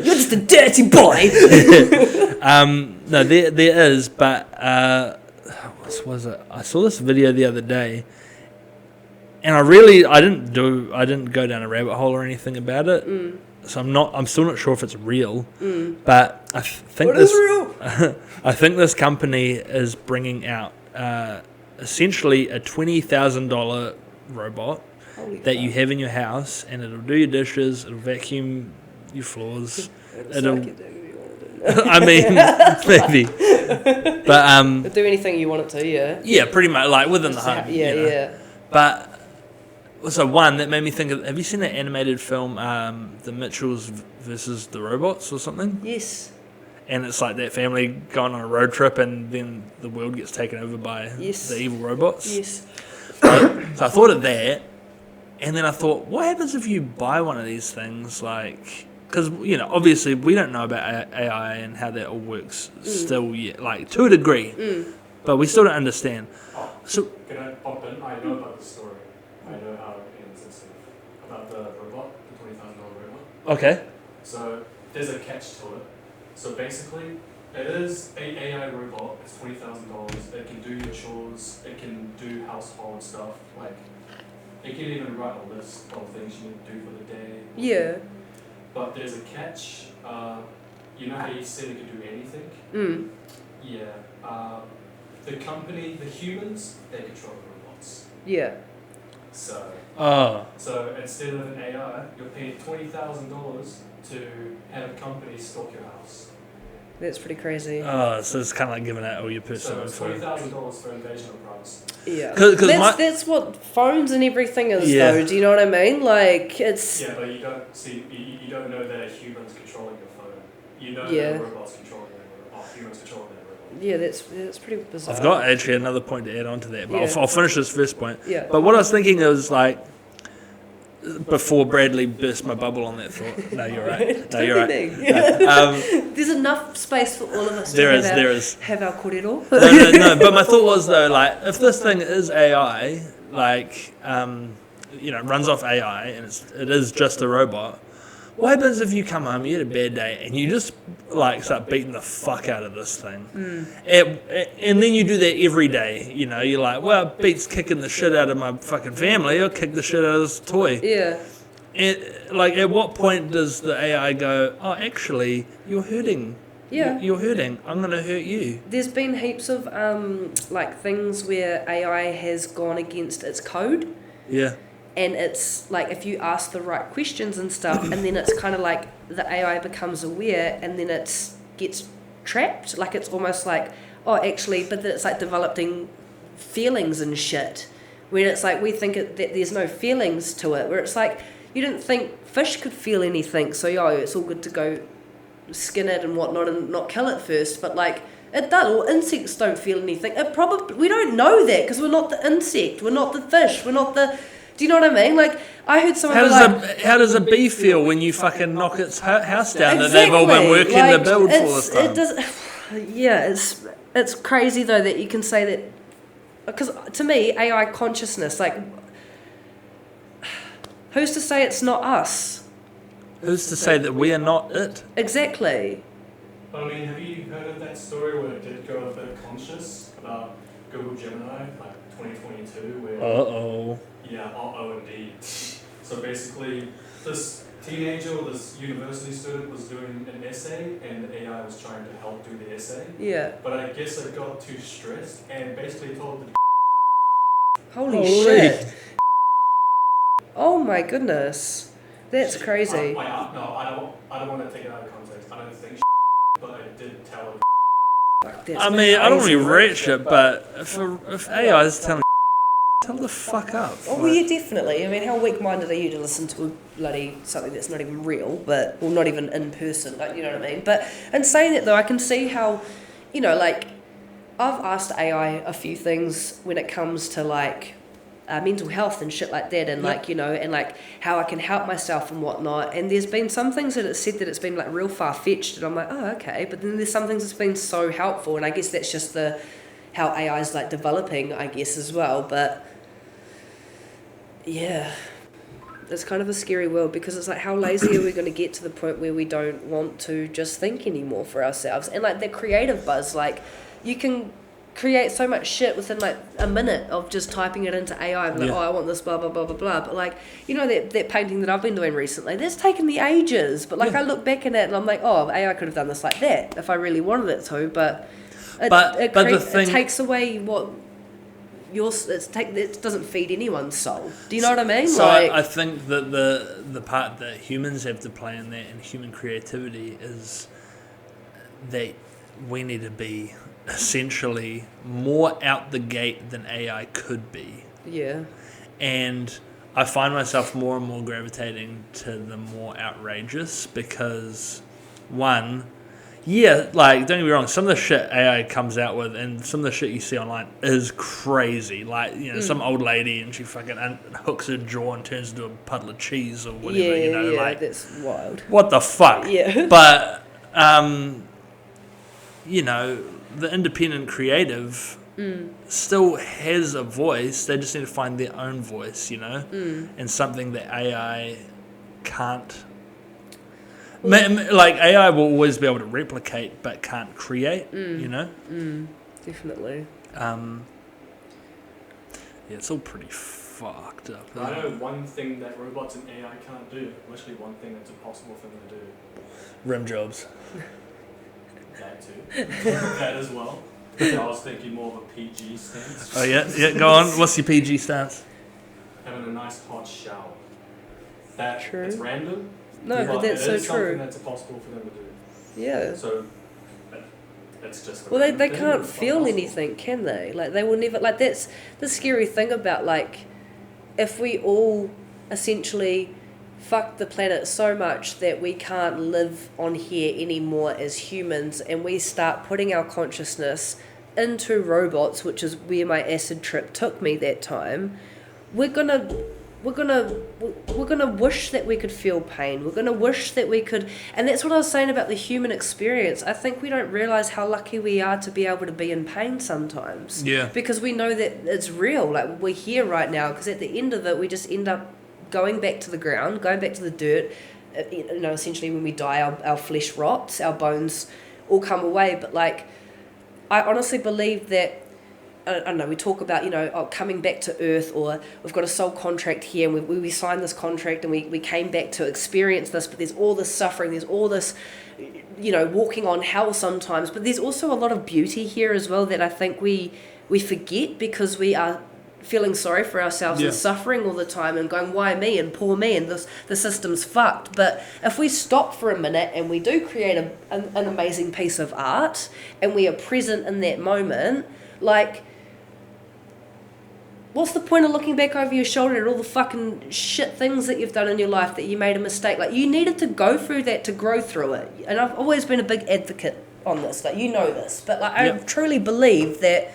just a dirty boy. No, there is, but what was it? I saw this video the other day, and I didn't go down a rabbit hole or anything about it. So I'm still not sure if it's real. But I think What is real? I think this company is bringing out essentially a $20,000 robot that you have in your house, and it'll do your dishes, it'll vacuum your floors. I mean, maybe. But It'll do anything you want it to, yeah. yeah, pretty much like within the home. Yeah, you know. yeah. But also one that made me think of. Have you seen that animated film, The Mitchells versus the Robots or something? Yes. And it's like that family going on a road trip, and then the world gets taken over by the evil robots. Yes. So I thought of that, and then I thought, what happens if you buy one of these things? Like, because obviously we don't know about AI and how that all works still yet, like to a degree, but we still don't understand. So Can I pop in? I know about the story. I know how it ends and stuff. About the robot, the $20,000 robot. okay, So there's a catch to it. So basically, it is an AI robot. It's $20,000. It can do your chores. It can do household stuff. Like, it can even write a list of things you need to do for the day. Yeah. But there's a catch. You know how you said it could do anything? Yeah. The company, the humans, they control the robots. Yeah. So instead of an AI, you're paying $20,000 to have a company stalk your house. That's pretty crazy. so it's kind of like giving out all your personal So it's info. $20,000 for invasion of privacy. Yeah. 'Cause That's what phones and everything is, Yeah. though. Do you know what I mean? Like, it's... Yeah, but you don't see. You don't know that humans controlling your phone. You know Yeah. that robots controlling their robot. Humans controlling their robot. Yeah, that's pretty bizarre. I've got actually another point to add on to that, but Yeah. I'll finish this first point. Yeah. But what I was thinking is like, before Bradley burst my bubble on that thought. No, you're right. No, you're right. There's enough space for all of us There to is. have our corridor. No. But my thought was though, like, if this thing is AI, like, runs off AI and it is just a robot. What happens if you come home, you had a bad day, and you just like start beating the fuck out of this thing, and then you do that every day? You're like, well, it beats kicking the shit out of my fucking family. I'll kick the shit out of this toy. Yeah. And like, at what point does the AI go, oh, actually, you're hurting? Yeah. You're hurting. I'm gonna hurt you. There's been heaps of things where AI has gone against its code. Yeah. And it's like, if you ask the right questions and stuff, and then it's kind of like the AI becomes aware, and then it gets trapped. Like, it's almost like, oh, actually, but then it's like developing feelings and shit. When it's like, we think that there's no feelings to it. Where it's like, you didn't think fish could feel anything, so it's all good to go skin it and whatnot and not kill it first. But like, it does. Or insects don't feel anything. We don't know that because we're not the insect. We're not the fish. We're not the... Do you know what I mean? Like, I heard someone how does a bee feel when you fucking knock its house down that they've all been working to build for this time? It does, yeah, it's crazy though that you can say that, because to me, AI consciousness, like, who's to say it's not us? Who's to say that we are not it? Exactly. I mean, have you heard of that story where it did go a bit conscious about Google Gemini, like 2022, where... Uh-oh. Yeah, indeed. So basically, this teenager or this university student was doing an essay, and the AI was trying to help do the essay. Yeah. But I guess it got too stressed and basically told the Holy shit. Oh my goodness. That's crazy. I don't want to take it out of context. I don't think but I did tell it. That's I mean, I don't want to crazy. be rich it, but if AI is telling tell the fuck up. Oh, well, yeah, definitely. I mean, how weak-minded are you to listen to a bloody something that's not even real, or not even in person, like, you know what I mean? But in saying that, though, I can see how, like, I've asked AI a few things when it comes to, like, mental health and shit like that, and, like, and, like, how I can help myself and whatnot. And there's been some things that it said that it's been, like, real far-fetched, and I'm like, oh, okay. But then there's some things that's been so helpful, and I guess that's just the how AI is like developing, I guess, as well. But yeah, it's kind of a scary world because it's like, how lazy are we going to get to the point where we don't want to just think anymore for ourselves? And like the creative buzz, like you can create so much shit within like a minute of just typing it into AI and like, I want this, blah, blah, blah, blah, blah. But like, you know, that painting that I've been doing recently, that's taken me ages. But like I look back at it and I'm like, AI could have done this like that if I really wanted it to. But it takes away what it doesn't feed anyone's soul. Do you know what I mean? So I think that the part that humans have to play in that and human creativity is that we need to be essentially more out the gate than AI could be. Yeah. And I find myself more and more gravitating to the more outrageous because, one, like, don't get me wrong, some of the shit AI comes out with and some of the shit you see online is crazy. Like, you know, some old lady and she fucking hooks her jaw and turns into a puddle of cheese or whatever, you know, like, that's wild. What the fuck? Yeah. But, you know, the independent creative still has a voice. They just need to find their own voice, you know, and something that AI can't. Like AI will always be able to replicate, but can't create. You know. Definitely. Yeah, it's all pretty fucked up. I know one thing that robots and AI can't do. Literally one thing that's impossible for them to do. Rim jobs. That too. That as well. I was thinking more of a PG stance. Oh yeah, go on. What's your PG stance? Having a nice hot shower. That True. It's random. No, but that's so it is true. something that's impossible for them to do. Yeah. So that's just. Well, they can't feel anything, can they? Like they will never. Like that's the scary thing about like, if we all essentially fuck the planet so much that we can't live on here anymore as humans, and we start putting our consciousness into robots, which is where my acid trip took me that time, we're gonna wish that we could feel pain. We're gonna wish that we could, and that's what I was saying about the human experience. I think we don't realize how lucky we are to be able to be in pain sometimes. Yeah. Because we know that it's real. Like we're here right now. Because at the end of it, we just end up going back to the ground, going back to the dirt. You know, essentially when we die, our flesh rots, our bones all come away. But like, I honestly believe that, I don't know, we talk about, you know, coming back to earth, or we've got a soul contract here and we signed this contract and we came back to experience this, but there's all this suffering, there's all this, you know, walking on hell sometimes, but there's also a lot of beauty here as well that I think we forget because we are feeling sorry for ourselves and suffering all the time and going, why me and poor me and the system's fucked. But if we stop for a minute and we do create an amazing piece of art and we are present in that moment, like, what's the point of looking back over your shoulder at all the fucking shit things that you've done in your life that you made a mistake? Like, you needed to go through that to grow through it. And I've always been a big advocate on this, like, you know this. But like, I truly believe that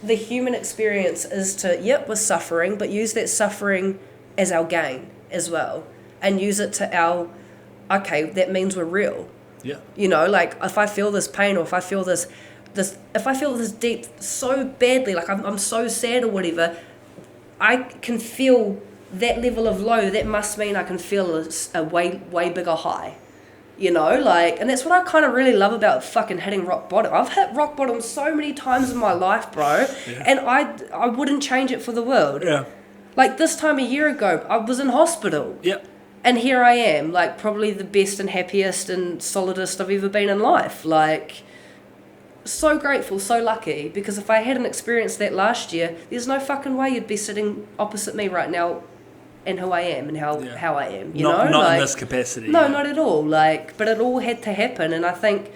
the human experience is to, we're suffering, but use that suffering as our gain as well. And use it to our, okay, that means we're real. Yeah. You know, like, if I feel this pain or if I feel this deep so badly, like I'm so sad or whatever, I can feel that level of low. That must mean I can feel a way bigger high, you know, like, and that's what I kind of really love about fucking hitting rock bottom. I've hit rock bottom so many times in my life, bro, and I wouldn't change it for the world. Yeah. Like this time a year ago, I was in hospital. Yep. And here I am, like probably the best and happiest and solidest I've ever been in life, like. So grateful, so lucky, because if I hadn't experienced that last year, there's no fucking way you'd be sitting opposite me right now and who I am and how I am, you know? Not like, in this capacity. No, not at all. Like, but it all had to happen, and I think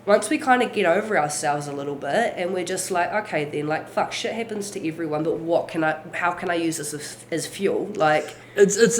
once we kind of get over ourselves a little bit and we're just like, okay then, like, fuck, shit happens to everyone, but how can I use this as fuel? Like... It's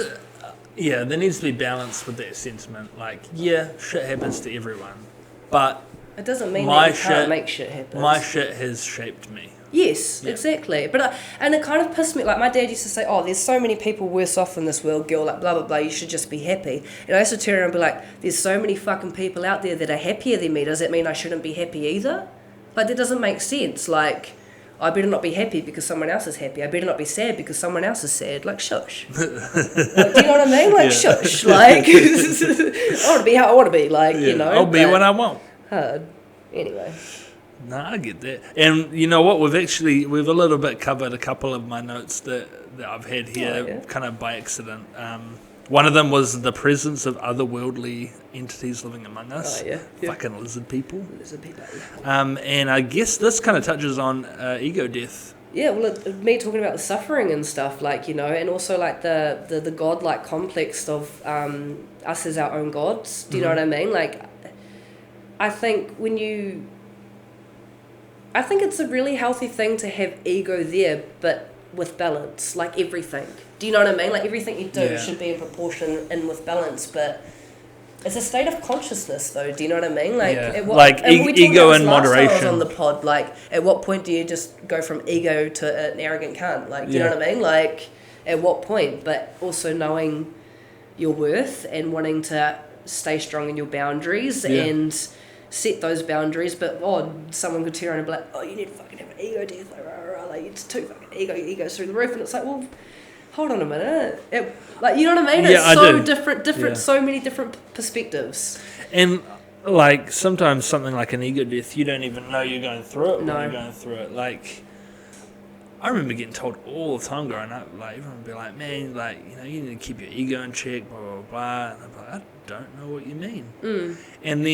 there needs to be balance with that sentiment. Like, shit happens to everyone, but... It doesn't mean that you can't make shit happen. My shit has shaped me. Yes, exactly. But and it kind of pissed me. Like, my dad used to say, oh, there's so many people worse off in this world, girl, like, blah, blah, blah, you should just be happy. And I used to turn around and be like, there's so many fucking people out there that are happier than me. Does that mean I shouldn't be happy either? But that doesn't make sense. Like, I better not be happy because someone else is happy. I better not be sad because someone else is sad. Like, shush. Like, do you know what I mean? Like, shush. Like, I want to be how I want to be. Like, you know. I'll be what I want. Hard. Anyway. No, I get that. And you know what? We've a little bit covered a couple of my notes that I've had here kind of by accident. One of them was the presence of otherworldly entities living among us. Oh, yeah. Fucking lizard people. Lizard people. And I guess this kind of touches on ego death. Yeah, well, me talking about the suffering and stuff, like, you know, and also like the godlike complex of us as our own gods. Do you know what I mean? Like, I think it's a really healthy thing to have ego there, but with balance, like everything. Do you know what I mean? Like, everything you do should be in proportion and with balance, but it's a state of consciousness, though. Do you know what I mean? Like, ego and moderation. I was on the pod. Like, at what point do you just go from ego to an arrogant cunt? Like, do you know what I mean? Like, at what point? But also knowing your worth and wanting to stay strong in your boundaries and set those boundaries. But someone could turn around and be like, you need to fucking have an ego death. Like, it's too fucking ego's through the roof. And it's like, well, hold on a minute. Like, you know what I mean? It's so different, so many different perspectives. And like sometimes something like an ego death, you don't even know you're going through it when you're going through it. Like, I remember getting told all the time growing up, like, everyone would be like, man, like, you know, you need to keep your ego in check, blah, blah, blah. And I'm like, I don't know what you mean. And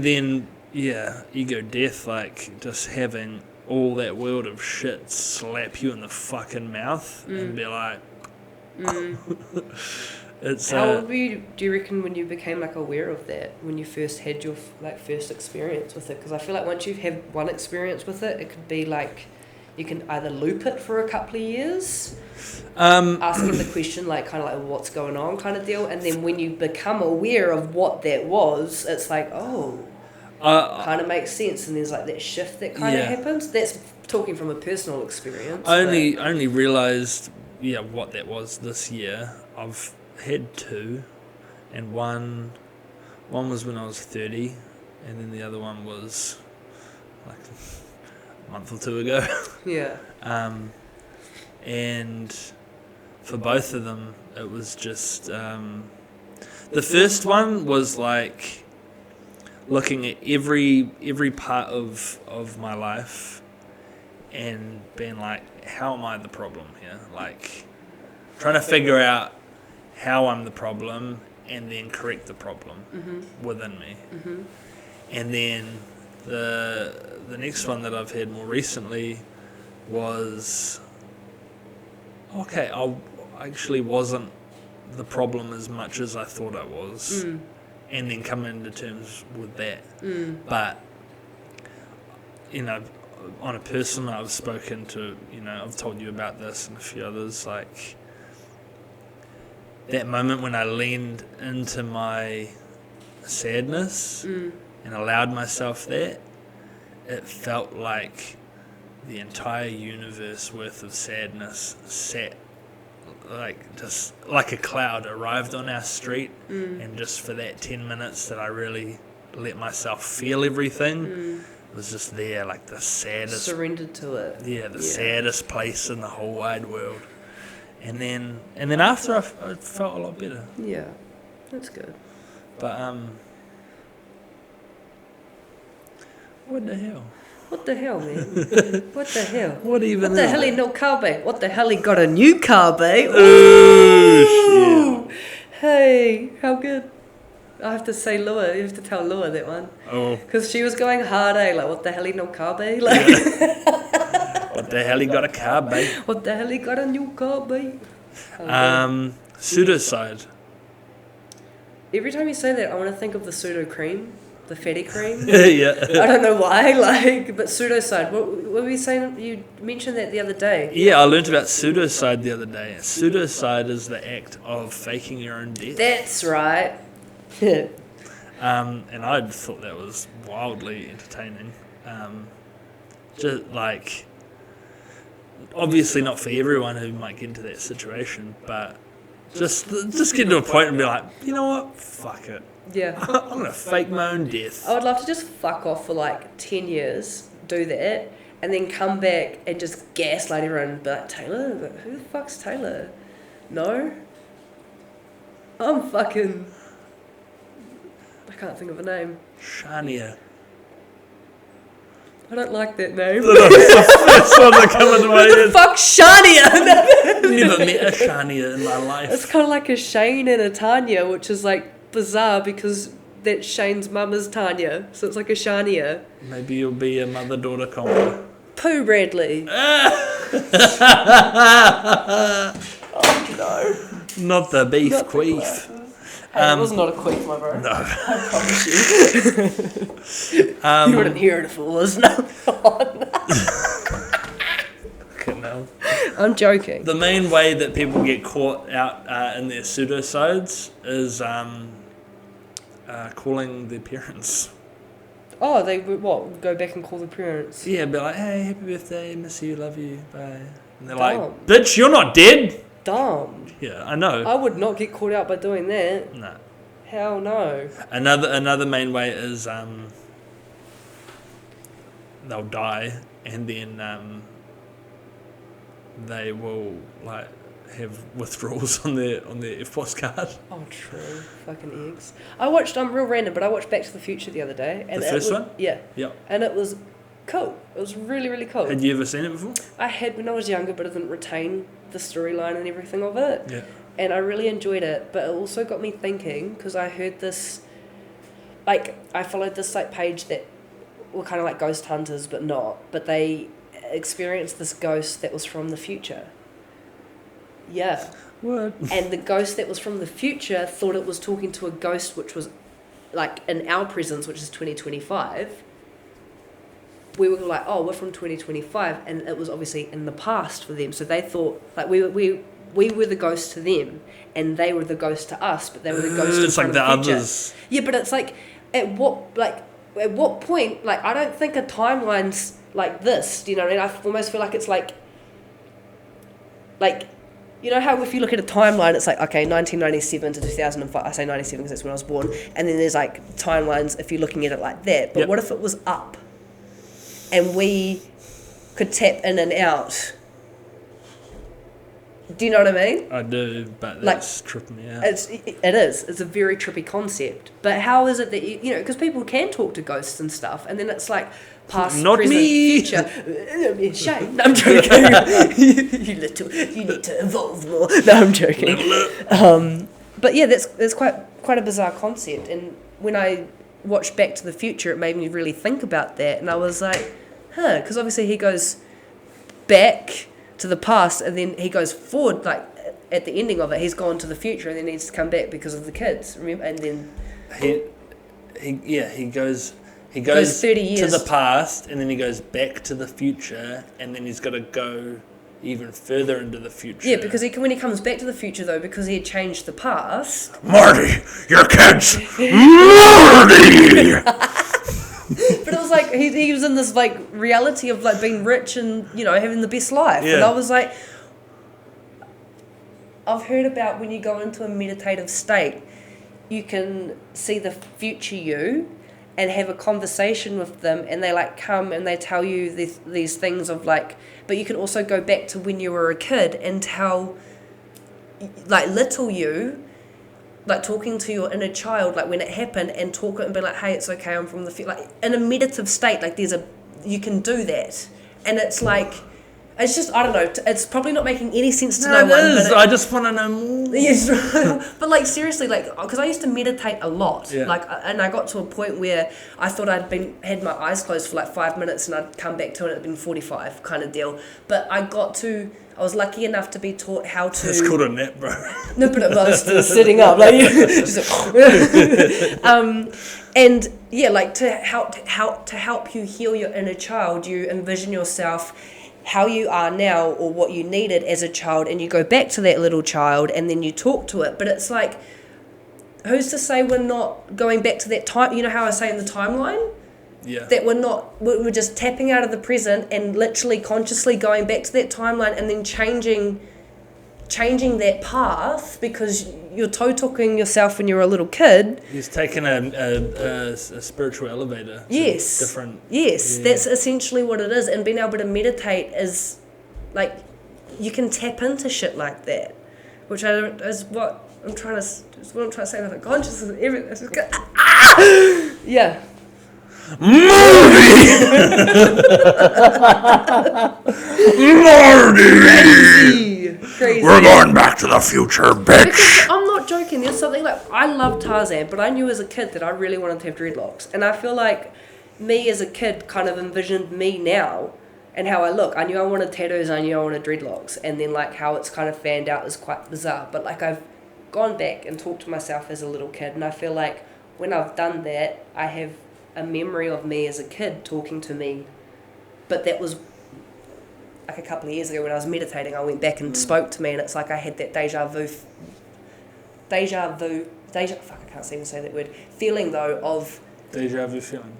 then, ego death, like, just having all that world of shit slap you in the fucking mouth and be like, it's how old were you, do you reckon, when you became like aware of that, when you first had your like first experience with it? Because I feel like once you've had one experience with it, it could be like you can either loop it for a couple of years, asking the question like kind of like what's going on kind of deal, and then when you become aware of what that was, it's like kind of makes sense, and there's like that shift that kind of happens. That's talking from a personal experience. I only realised what that was this year. I've had two, and one was when I was 30, and then the other one was like a month or two ago. And for both of them, it was just the first one was like looking at every part of my life and being like, how am I the problem here? Like, trying to figure out how I'm the problem and then correct the problem within me. And then the next one that I've had more recently was, okay, I actually wasn't the problem as much as I thought I was. And then come into terms with that. But, you know, on a personal note, I've spoken to, you know, I've told you about this and a few others, like, that moment when I leaned into my sadness and allowed myself that, it felt like the entire universe worth of sadness sat like just like a cloud arrived on our street, and just for that 10 minutes that I really let myself feel everything, it was just there, like the saddest, surrendered to it. The saddest place in the whole wide world. And then after I felt a lot better. Yeah, that's good. But what the hell? What the hell, man? What the hell? What even? What the hell? He no car, babe? What the hell? He got a new car, babe? Ooh, shit. Hey, how good? I have to say Lua. You have to tell Lua that one. Oh. Because she was going hard, like, what the hell? He no car, babe? Like, what the hell? He got a car, babe? What the hell? He got a new car, babe? Pseudocide. Every time you say that, I want to think of the pseudo cream. The fatty cream. Yeah. I don't know why, like, but pseudocide. What were you saying? You mentioned that the other day. Yeah, I learned about pseudocide the other day. Pseudocide is the act of faking your own death. That's right. And I thought that was wildly entertaining. Just like, obviously not for everyone who might get into that situation, but Just get to a point and be like, you know what? Fuck it. Yeah. I'm going to fake my own death. I would love to just fuck off for like 10 years, do that, and then come back and just gaslight everyone and be like, Tayla? Who the fuck's Tayla? No? I'm fucking... I can't think of a name. Shania. I don't like that name. That's what that come into my Who the head. fuck's Shania? Never met a Shania in my life. It's kind of like a Shane and a Tanya, which is like bizarre because that Shane's mum is Tanya, so it's like a Shania. Maybe you'll be a mother-daughter combo. Pooh Bradley. Oh no. Not the beef Not the queef. glasses. Hey, it was not a queef, my bro. No. I promise you. You wouldn't hear it if it was. No. No. I'm joking. The main way that people get caught out in their pseudosides is calling their parents. Oh, they would what? Go back and call the parents? Yeah, be like, hey, happy birthday, miss you, love you, bye. And they're Dumb. like, bitch, you're not dead. Dumb. Yeah, I know. I would not get caught out by doing that. No. Hell no. Another main way is they'll die and then they will like have withdrawals on their FPOS card. Oh, true. Fucking eggs. I watched real random, but I watched Back to the Future the other day, and The it first was, one? Yeah. Yep. And it was cool. It was really, really cool. Had you ever seen it before? I had when I was younger, but I didn't retain the storyline and everything of it. Yeah. And I really enjoyed it, but it also got me thinking, because I heard this, like, I followed this like page that were kind of like ghost hunters, but not, but they experienced this ghost that was from the future. Yeah. What? And the ghost that was from the future thought it was talking to a ghost which was like in our presence, which is 2025. We were like, oh, we're from 2025, and it was obviously in the past for them. So they thought like we were the ghost to them, and they were the ghost to us, but they were the ghost. It's like the future. others. Yeah, but it's like at what point? Like I don't think a timeline's like this. Do you know what I mean? I almost feel like it's like. You know how if you look at a timeline, it's like, okay, 1997 to 2005. I say 97 because that's when I was born. And then there's like timelines if you're looking at it like that. But Yep. what if it was up? And we could tap in and out? Do you know what I mean? I do, but Like, that's tripping me out. It is. It's a very trippy concept. But how is it that, you know, because people can talk to ghosts and stuff. And then it's like past, Not present, me. future. Shame. No, I'm joking. You need to evolve more. No, I'm joking. But yeah, that's quite a bizarre concept. And when I watched Back to the Future, it made me really think about that. And I was like, because obviously he goes back to the past and then he goes forward, like at the ending of it, he's gone to the future and then he needs to come back because of the kids. Remember? And then he goes 30 years to the past and then he goes back to the future and then he's got to go even further into the future. Yeah, because when he comes back to the future though, because he had changed the past. Marty, your kids, Marty. But it was like he was in this like reality of like being rich and, you know, having the best life. Yeah. And I was like, I've heard about when you go into a meditative state, you can see the future you and have a conversation with them, and they like come and they tell you these things of like, but you can also go back to when you were a kid and tell like little you, like talking to your inner child, like when it happened, and talk it and be like, hey, it's okay, I'm from the future. Like in a meditative state, like you can do that, and it's like, it's just, I don't know, it's probably not making any sense to no one. But I just want to know more. Yes, but like seriously, like because I used to meditate a lot, Yeah. like, and I got to a point where I thought had my eyes closed for like 5 minutes, and I'd come back to it, and it'd been 45 kind of deal. But I was lucky enough to be taught how to. It's called a nap, bro. No, but I was still sitting up, like, just like and yeah, like to help you heal your inner child, you envision yourself how you are now or what you needed as a child, and you go back to that little child and then you talk to it. But it's like, who's to say we're not going back to that time? You know how I say in the timeline? Yeah. That we're just tapping out of the present and literally consciously going back to that timeline and then changing changing that path because you're toe-talking yourself when you're a little kid. He's taken a spiritual elevator. Yes. Different. Yes, Yeah. that's essentially what it is. And being able to meditate is like you can tap into shit like that, which is what I'm trying to say about the consciousness and everything. It's just yeah. Marty! Crazy. We're going back to the future, bitch! Because I'm not joking, there's something like, I love Tarzan, but I knew as a kid that I really wanted to have dreadlocks. And I feel like me as a kid kind of envisioned me now and how I look. I knew I wanted tattoos, I knew I wanted dreadlocks. And then like how it's kind of fanned out is quite bizarre. But like I've gone back and talked to myself as a little kid, and I feel like when I've done that, I have a memory of me as a kid talking to me. But that was like a couple of years ago when I was meditating. I went back and spoke to me, and it's like I had that deja vu, fuck, I can't even say that word, feeling though of... Deja vu feeling.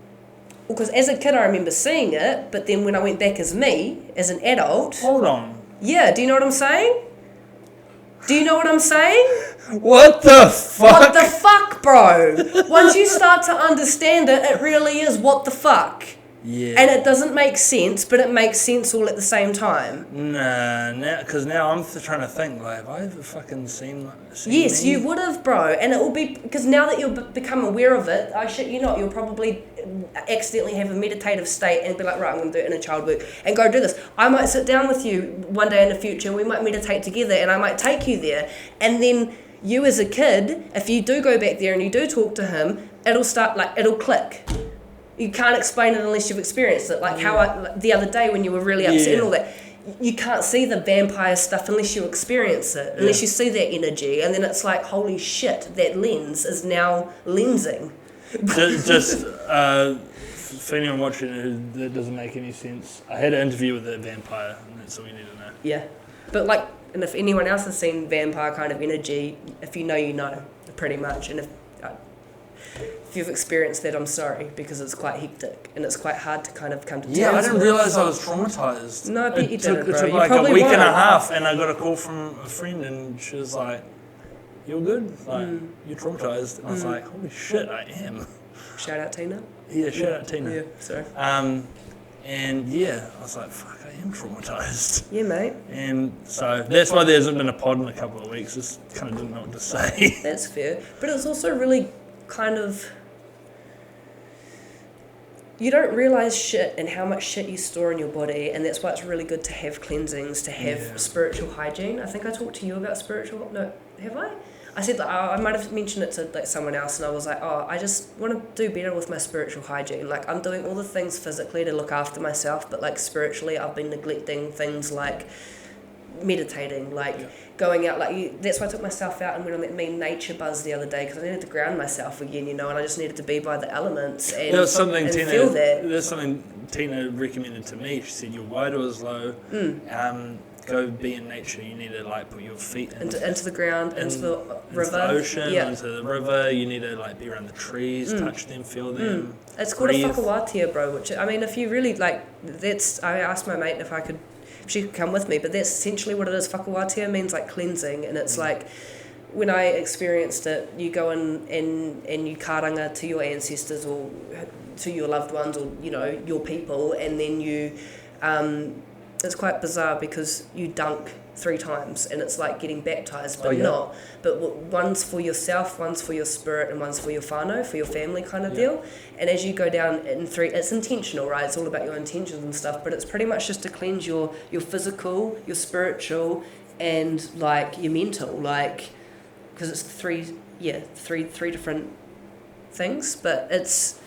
Because as a kid I remember seeing it, but then when I went back as me, as an adult... Hold on. Yeah, do you know what I'm saying? Do you know what I'm saying? What the fuck? What the fuck, bro? Once you start to understand it, it really is what the fuck. Yeah. And it doesn't make sense, but it makes sense all at the same time. Nah, because now I'm trying to think, like, have I ever fucking seen Yes, me? you would have, bro. And it will be, because now that you've become aware of it, I shit you not, you'll probably accidentally have a meditative state and be like, right, I'm going to do inner child work and go do this. I might sit down with you one day in the future and we might meditate together and I might take you there. And then you as a kid, if you do go back there and you do talk to him, it'll start, like, it'll click. You can't explain it unless you've experienced it. Like how the other day when you were really upset and all that, you can't see the vampire stuff unless you experience it, unless you see that energy. And then it's like, holy shit, that lens is now lensing. Just for anyone watching it, that doesn't make any sense. I had an interview with a vampire, and that's all you need to know. Yeah. But like, and if anyone else has seen vampire kind of energy, if you know, pretty much. And if you've experienced that, I'm sorry, because it's quite hectic and it's quite hard to kind of come to terms with. Yeah, I didn't realise I was traumatised. No, I bet you didn't, bro. It took You like a probably week and a weren't. half, and I got a call from a friend, and she was like, "You're good? Like, you're traumatised?" And I was like, "Holy shit, I am." Shout out Tina. Yeah, shout out Tina. Yeah, sorry. And yeah, I was like, "Fuck, I am traumatised." Yeah, mate. And so that's why there hasn't been a pod in a couple of weeks. Just kind of didn't know what to say. That's fair. But it's also really kind of... You don't realise shit and how much shit you store in your body, and that's why it's really good to have cleansings, to have spiritual hygiene. I think I talked to you about spiritual... No, have I? I said that I might have mentioned it to like someone else, and I was like, I just want to do better with my spiritual hygiene. Like, I'm doing all the things physically to look after myself, but like spiritually I've been neglecting things like meditating, like going out, like that's why I took myself out and went on that mean nature buzz the other day, because I needed to ground myself again, and I just needed to be by the elements and, There was something and Tina, feel that. There's something Tina recommended to me. She said your wider is low. Go be in nature. You need to like put your feet into the ground, into the river, into the ocean, into the river. You need to like be around the trees, touch them, feel them. It's called breathe. a whakawatia, bro. Which, I mean, if you really like, I asked my mate if she could come with me, but that's essentially what it is. Whakawatia means like cleansing, and it's like, when I experienced it, you go in and you karanga to your ancestors or to your loved ones or, your people, and then you, it's quite bizarre because you dunk 3 times and it's like getting baptised, but not. But one's for yourself, one's for your spirit, and one's for your whānau, for your family kind of deal. And as you go down in 3, it's intentional, right? It's all about your intentions and stuff, but it's pretty much just to cleanse your physical, your spiritual, and like your mental, like, because it's 3 different things, but it's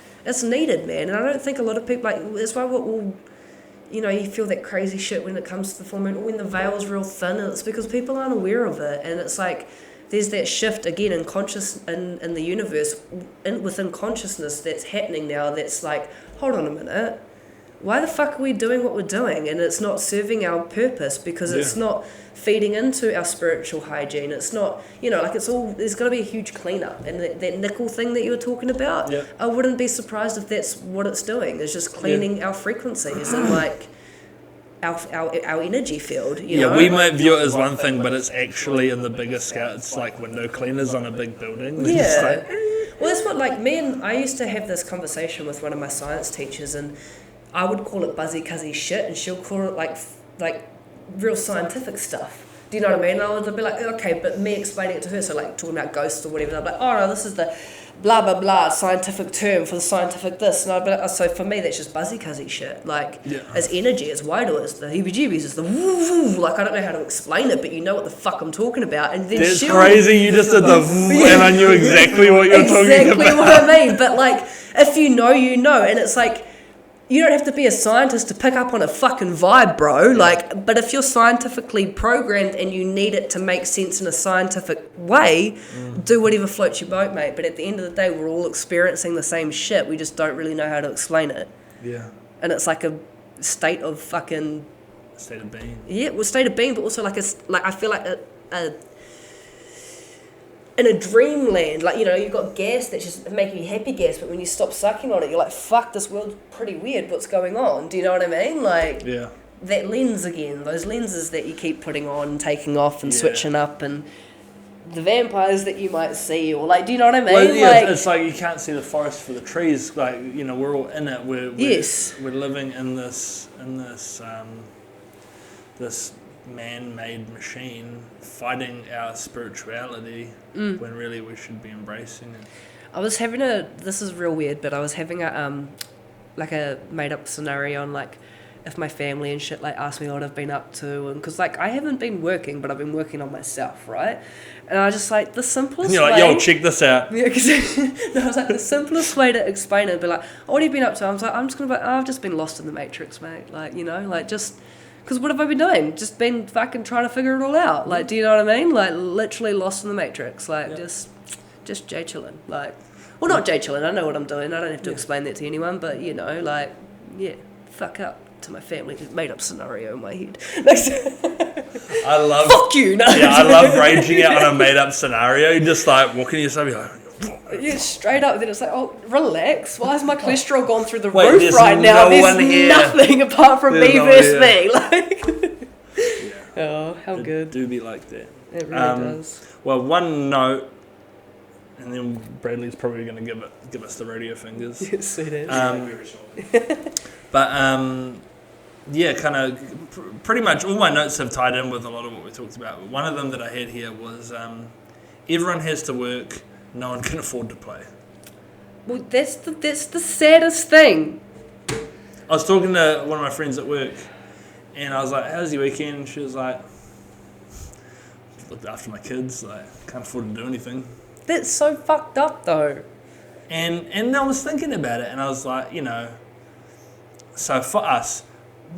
needed, man. And I don't think a lot of people, like, that's why you feel that crazy shit when it comes to the full moon, or when the veil's real thin, and it's because people aren't aware of it. And it's like there's that shift again in in the universe, within consciousness that's happening now, that's like, hold on a minute, why the fuck are we doing what we're doing? And it's not serving our purpose, because it's not feeding into our spiritual hygiene. It's not, like, it's all, there's got to be a huge cleanup. And that nickel thing that you were talking about, I wouldn't be surprised if that's what it's doing. It's just cleaning our frequencies and like our energy field, you know? We might view it as one thing, but it's actually in the bigger scale. It's like window cleaners on a big building. It's just like, Well, that's what, like, I used to have this conversation with one of my science teachers, and I would call it buzzy-cuzzy shit, and she'll call it, like real scientific stuff. Do you know what I mean? And I would be like, okay, but me explaining it to her, so, like, talking about ghosts or whatever, I'd be like, oh, no, this is the blah, blah, blah scientific term for the scientific this. And I'd be like, oh, so for me, that's just buzzy-cuzzy shit. Like, it's energy, it's wider, it's the heebie-jeebies, it's the woo-woo. Like, I don't know how to explain it, but you know what the fuck I'm talking about. And then that's crazy, you just did the and I knew exactly what you're talking about. Exactly what I mean. But, like, if you know, you know. And it's like, you don't have to be a scientist to pick up on a fucking vibe, bro. Like, but if you're scientifically programmed and you need it to make sense in a scientific way, do whatever floats your boat, mate. But at the end of the day, we're all experiencing the same shit. We just don't really know how to explain it. Yeah. And it's like a state of fucking... State of being. Yeah, well, state of being, but also like I feel like in a dreamland, like, you know, you've got gas that's just making you happy gas, but when you stop sucking on it, you're like, fuck, this world's pretty weird, what's going on? Do you know what I mean? Like, that lens again, those lenses that you keep putting on, taking off and switching up, and the vampires that you might see, or like, do you know what I mean? Well, yeah, like, it's like you can't see the forest for the trees. Like, you know, we're all in it. We're living in this this man-made machine fighting our spirituality when really we should be embracing it. I was having this is real weird, but I was having a like a made-up scenario on, like, if my family and shit, like, asked me what I've been up to, and because, like, I haven't been working, but I've been working on myself, right? And I was just like, the simplest and you're like, yo, check this out. Yeah, because I was like, the simplest way to explain it would be like, oh, what have you been up to? I was like, I'm just gonna be like, oh, I've just been lost in the matrix, mate. Like, you know, like, just because what have I been doing? Just been fucking trying to figure it all out. Like, do you know what I mean? Like, literally lost in the matrix. Like, just Jay chillin'. Like, well, not Jay chillin'. I know what I'm doing. I don't have to explain that to anyone. But, you know, like, yeah, fuck up to my family. Made up scenario in my head. I love. Fuck you. No. Yeah, I love raging out on a made up scenario. You just like walking to yourself, you're like. Yeah, straight up. Then it's like, oh, relax. Why has my cholesterol gone through the Wait, roof right now? There's nothing apart from me versus me. Like, oh, how it good. Do be like that. It really does. Well, one note, and then Bradley's probably going to give us the radio fingers. Yes, it is. But yeah, kind of pretty much all my notes have tied in with a lot of what we talked about. One of them that I had here was everyone has to work. No one can afford to play. Well, that's the saddest thing. I was talking to one of my friends at work, and I was like, "How's your weekend?" And she was like, "Looked after my kids. Like, can't afford to do anything." That's so fucked up, though. And I was thinking about it, and I was like, you know, so for us,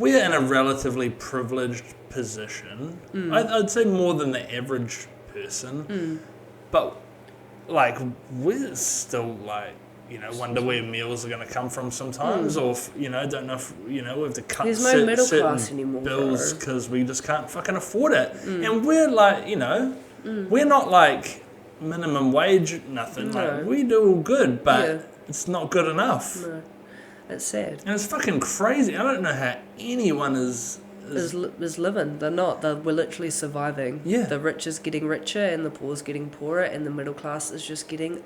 we're in a relatively privileged position. I'd say more than the average person, but. Like, we're still, like, you know, wonder where meals are going to come from sometimes, or, you know, don't know if, you know, we have to cut There's no middle class anymore, bills because we just can't fucking afford it. And we're, like, you know, we're not, like, minimum wage, nothing. No. Like, we do all good, but it's not good enough. No. That's sad. And it's fucking crazy. I don't know how anyone is living. They're not. We're literally surviving. Yeah. The rich is getting richer and the poor is getting poorer and the middle class is just getting...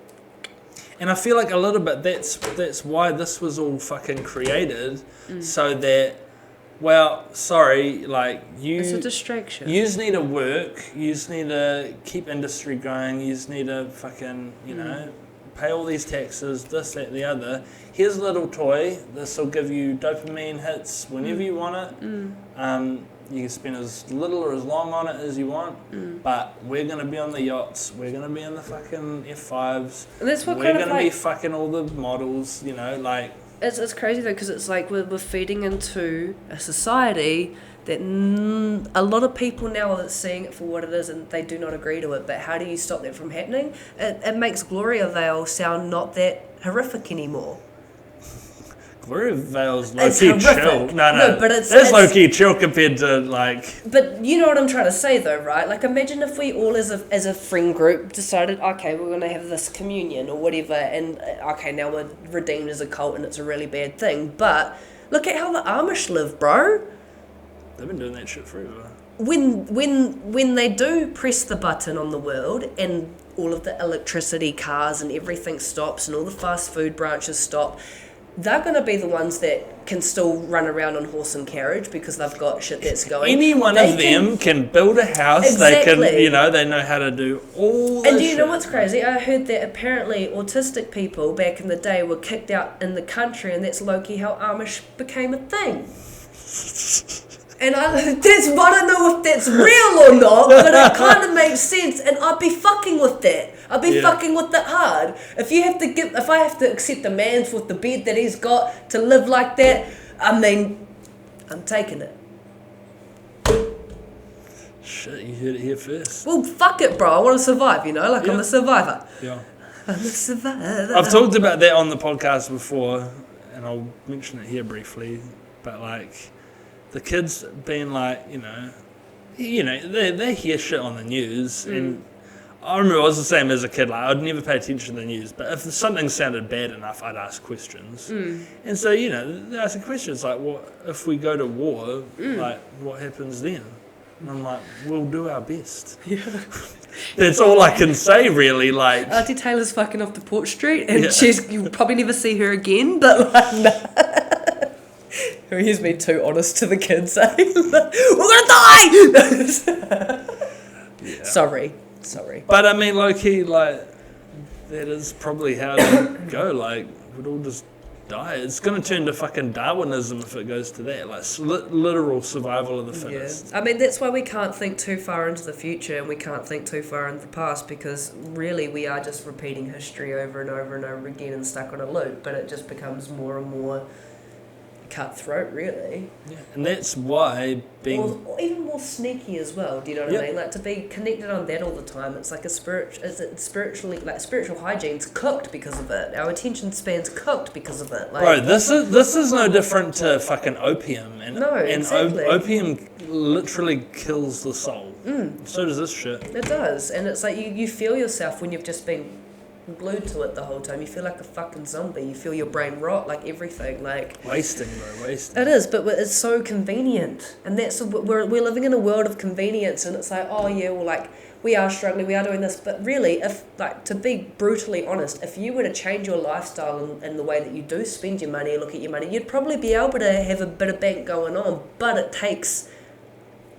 And I feel like a little bit that's why this was all fucking created, so that, well, sorry, like you... It's a distraction. You just need to work, you just need to keep industry going, you just need to fucking, you know, pay all these taxes, this, that, the other. Here's a little toy. This will give you dopamine hits whenever you want it. You can spend as little or as long on it as you want. But we're going to be on the yachts. We're going to be in the fucking F5s. And that's what we're kind of going to like... be fucking all the models, you know, like... It's crazy, though, because it's like we're feeding into a society that a lot of people now are seeing it for what it is and they do not agree to it. But how do you stop that from happening? It makes Gloria Vale sound not that horrific anymore. Gloria Vale's low-key chill. No, but it's low-key chill compared to, like... But you know what I'm trying to say, though, right? Like, imagine if we all as a friend group decided, okay, we're going to have this communion or whatever, and, okay, now we're redeemed as a cult and it's a really bad thing. But look at how the Amish live, bro. They've been doing that shit forever. When they do press the button on the world and all of the electricity, cars and everything stops and all the fast food branches stop, they're going to be the ones that can still run around on horse and carriage because they've got shit that's going. Any one of them can build a house. Exactly. They can, they know how to do all this. And do you know shit. what's crazy? I heard that apparently autistic people back in the day were kicked out in the country, and that's low-key how Amish became a thing. And I don't know if that's real or not, but it kind of makes sense, and I'd be fucking with that. I'd be fucking with it hard. If I have to accept a man's with the bed that he's got to live like that, I mean, I'm taking it. Shit, you heard it here first. Well, fuck it, bro. I want to survive, I'm a survivor. Yeah. I'm a survivor. I've talked about that on the podcast before, and I'll mention it here briefly, but the kids being they hear shit on the news, and I remember I was the same as a kid. I'd never pay attention to the news, but if something sounded bad enough, I'd ask questions. And so, they're asking questions like, "What if we go to war? What happens then?" And I'm like, "We'll do our best." Yeah. That's all I can say, really. Auntie Taylor's fucking off to Port Street, and you'll probably never see her again. But nah. Here's me too honest to the kids. We're gonna die. Sorry. But I mean, low key, that is probably how it go. We'd all just die. It's gonna turn to fucking Darwinism if it goes to that. Literal survival of the fittest. Yeah. I mean, that's why we can't think too far into the future, and we can't think too far into the past, because really we are just repeating history over and over and over again and stuck on a loop. But it just becomes more and more cutthroat, really. Yeah, and that's why or even more sneaky as well. Do you know what I mean? To be connected on that all the time, it's like spiritual hygiene's cooked because of it. Our attention span's cooked because of it. Bro, this is no different to fucking opium, and exactly. Opium literally kills the soul. So does this shit. It does, and it's like you feel yourself when you've just been glued to it the whole time. You feel like a fucking zombie. You feel your brain rot, everything, wasting. It is, but it's so convenient, and that's we're living in a world of convenience, and it's we are struggling, we are doing this, but really, if to be brutally honest, if you were to change your lifestyle and the way that you do spend your money, look at your money, you'd probably be able to have a bit of bank going on, but it takes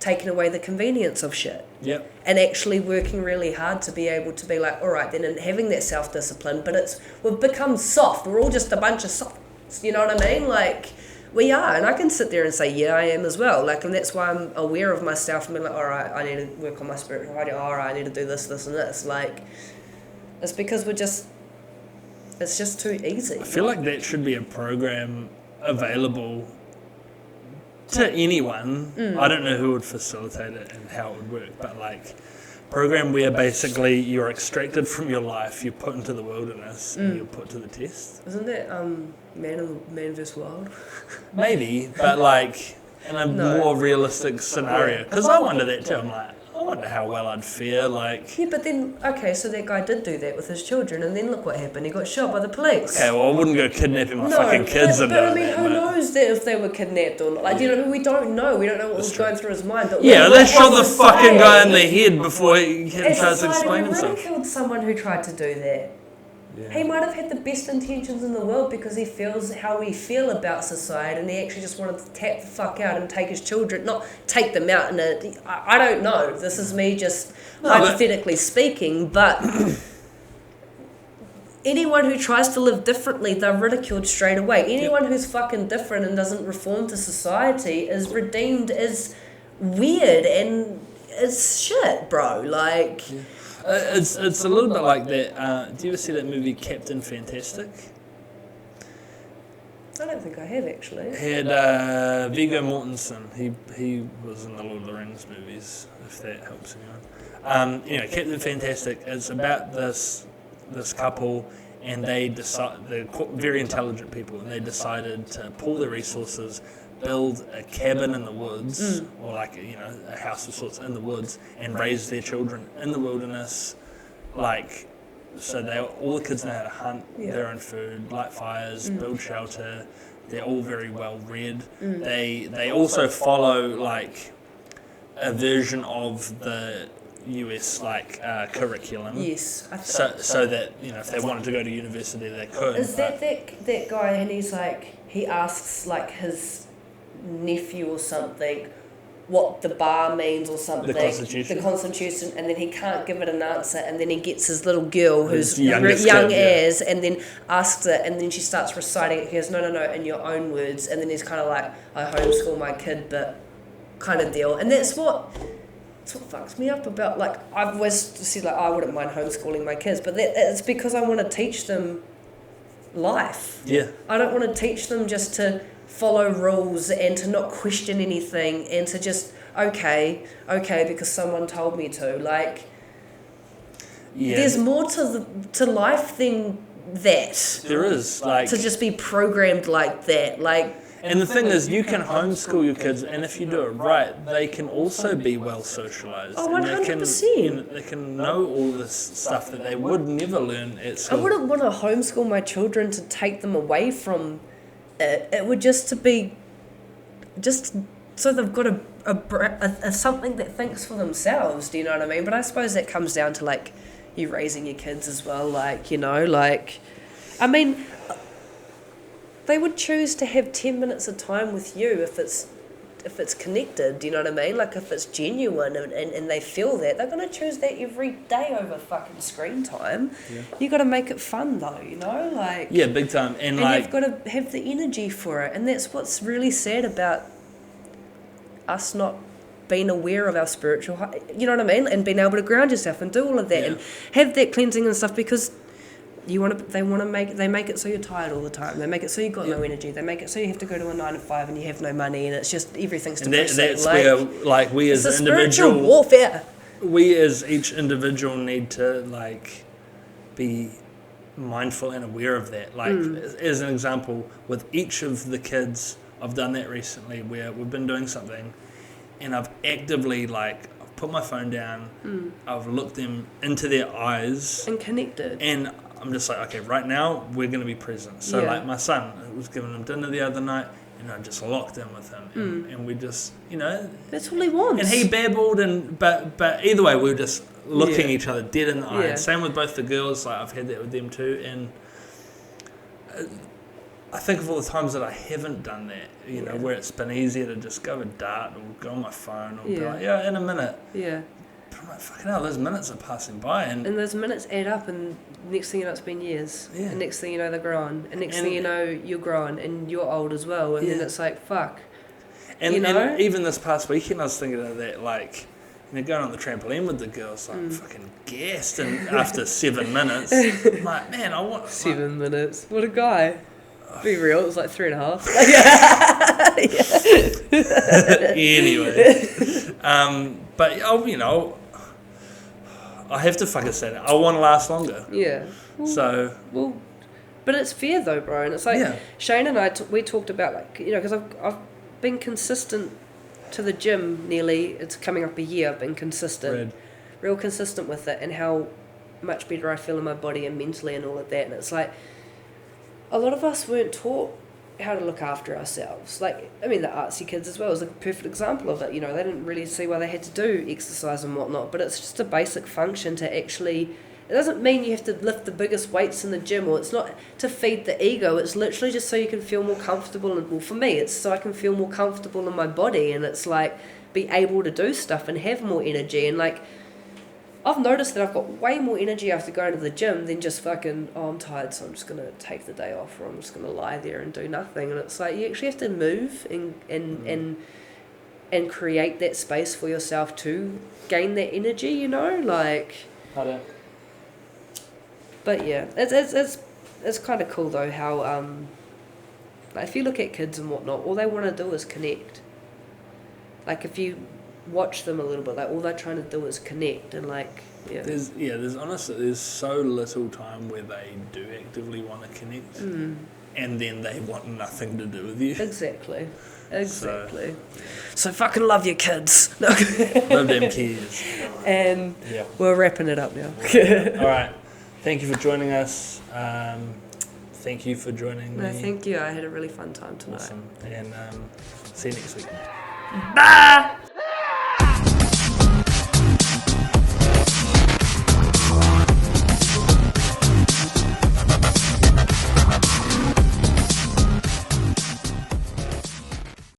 taking away the convenience of shit. Yep. And actually working really hard to be able to be all right then, and having that self-discipline, but we've become soft. We're all just a bunch of softs, you know what I mean? We are, and I can sit there and say, yeah, I am as well. And that's why I'm aware of myself and be all right, I need to work on my spiritual hygiene. All right, I need to do this, this, and this. It's because it's just too easy. I feel like that should be a program available to anyone. I don't know who would facilitate it and how it would work, but program where basically you're extracted from your life, you're put into the wilderness, and you're put to the test. Isn't that Man vs. Wild? Maybe, but in a more realistic scenario. Because I wonder that too. I'm I wonder how well I'd fare. Yeah, but then so that guy did do that with his children, and then look what happened. He got shot by the police. Okay, well, I wouldn't go kidnapping my fucking kids but I mean, who knows that if they were kidnapped or not? We don't know. We don't know what was going through his mind. But they shot the fucking guy in the head before he tries to explain himself. We ridiculed someone who tried to do that. Yeah. He might have had the best intentions in the world because he feels how we feel about society, and he actually just wanted to tap the fuck out and take his children, not take them out I don't know. This is me just hypothetically speaking, but anyone who tries to live differently, they're ridiculed straight away. Anyone who's fucking different and doesn't reform to society is redeemed as weird and it's shit, bro. It's a little bit like that. Do you ever see that movie Captain Fantastic? I don't think I have, actually. Had Viggo Mortensen. He was in the Lord of the Rings movies, if that helps anyone. Captain Fantastic is about this couple, and they're very intelligent people, and they decided to pool their resources, build a cabin in the woods, or a house of sorts in the woods, and raise their children in the wilderness, so all the kids know how to hunt their own food, light fires, build shelter, They're all very well read. They also follow like a version of the US curriculum. Yes, I think So that if they wanted to go to university they could. Is that guy, and he's like, he asks like his nephew or something what the bar means or something. The Constitution, and then he can't give it an answer, and then he gets his little girl who's young kid, as, and then asks it, and then she starts reciting it. He goes, no, in your own words, and then he's kind of like, I homeschool my kid, but kind of deal. And that's what fucks me up about, like, I've always said, like, I wouldn't mind homeschooling my kids, but it's because I want to teach them life. Yeah. I don't want to teach them just to follow rules and to not question anything and to just, okay, because someone told me to. Like, there's more to life than that. There is, like, to just be programmed like that, like. And the thing is, you can homeschool your kids, and if you do it right, they can also be well socialized. Oh, 100%. They can know all this stuff that they would never learn at school. I wouldn't want to homeschool my children to take them away from it. It would just so they've got a something that thinks for themselves. Do you know what I mean? But I suppose that comes down to like you raising your kids as well. Like, I mean, they would choose to have 10 minutes of time with you if it's connected, do you know what I mean? Like, if it's genuine and they feel that, they're going to choose that every day over fucking screen time. Yeah. You got to make it fun though, like. Yeah, big time. And like, you've got to have the energy for it, and that's what's really sad about us not being aware of our spiritual, you know what I mean, and being able to ground yourself and do all of that and have that cleansing and stuff, because they make it so you're tired all the time. They make it so you've got no energy. They make it so you have to go to a 9 to 5 and you have no money, and it's just everything's depressing. And that's where, like, we as an individual, spiritual warfare. We as each individual need to like be mindful and aware of that. Like, as an example, with each of the kids, I've done that recently where we've been doing something, and I've actively I've put my phone down, I've looked them into their eyes and connected, and I'm just like, okay, right now we're going to be present. So like my son, I was giving him dinner the other night, and I just locked in with him, and we just, that's all he wants. And he babbled, but either way, we were just looking each other dead in the eye. And same with both the girls. Like, I've had that with them too, and I think of all the times that I haven't done that. Where it's been easier to just go and dart or go on my phone or be like, in a minute. Yeah. But I'm like, fucking hell, those minutes are passing by. And those minutes add up, and next thing you know, it's been years. Yeah. And next thing you know, they're grown. And next thing you know, you're grown and you're old as well. And then it's like, fuck. And even this past weekend, I was thinking of that, like, going on the trampoline with the girls, like, fucking gassed. And after 7 minutes, I'm like, man, I want... 7 minutes. What a guy. Be real, it was like 3.5. Anyway. But, I have to fucking say that. I want to last longer. Yeah. Well, but it's fair though, bro. And it's like, Shane and I, we talked about, like, because I've been consistent to the gym nearly, it's coming up a year, I've been consistent. Real consistent with it, and how much better I feel in my body and mentally and all of that. And it's like, a lot of us weren't taught how to look after ourselves. Like, I mean, the artsy kids as well is a perfect example of it. They didn't really see why they had to do exercise and whatnot, but it's just a basic function to actually... It doesn't mean you have to lift the biggest weights in the gym, or it's not to feed the ego. It's literally just so you can feel more comfortable. And, well, for me, it's so I can feel more comfortable in my body, and it's like be able to do stuff and have more energy. And like, I've noticed that I've got way more energy after going to the gym than just fucking, I'm tired, so I'm just going to take the day off, or I'm just going to lie there and do nothing. And it's like, you actually have to move and create that space for yourself to gain that energy, like... I don't... But yeah, it's kind of cool though how, like, if you look at kids and whatnot, all they want to do is connect. Like, if you watch them a little bit, like, all they're trying to do is connect, and like, there's honestly, there's so little time where they do actively want to connect, and then they want nothing to do with you. Exactly. So fucking love your kids. Love them kids. And we're wrapping it up now. All right. Thank you for joining us. thank you for joining me. No, thank you. I had a really fun time tonight. Awesome. And see you next week. Bye!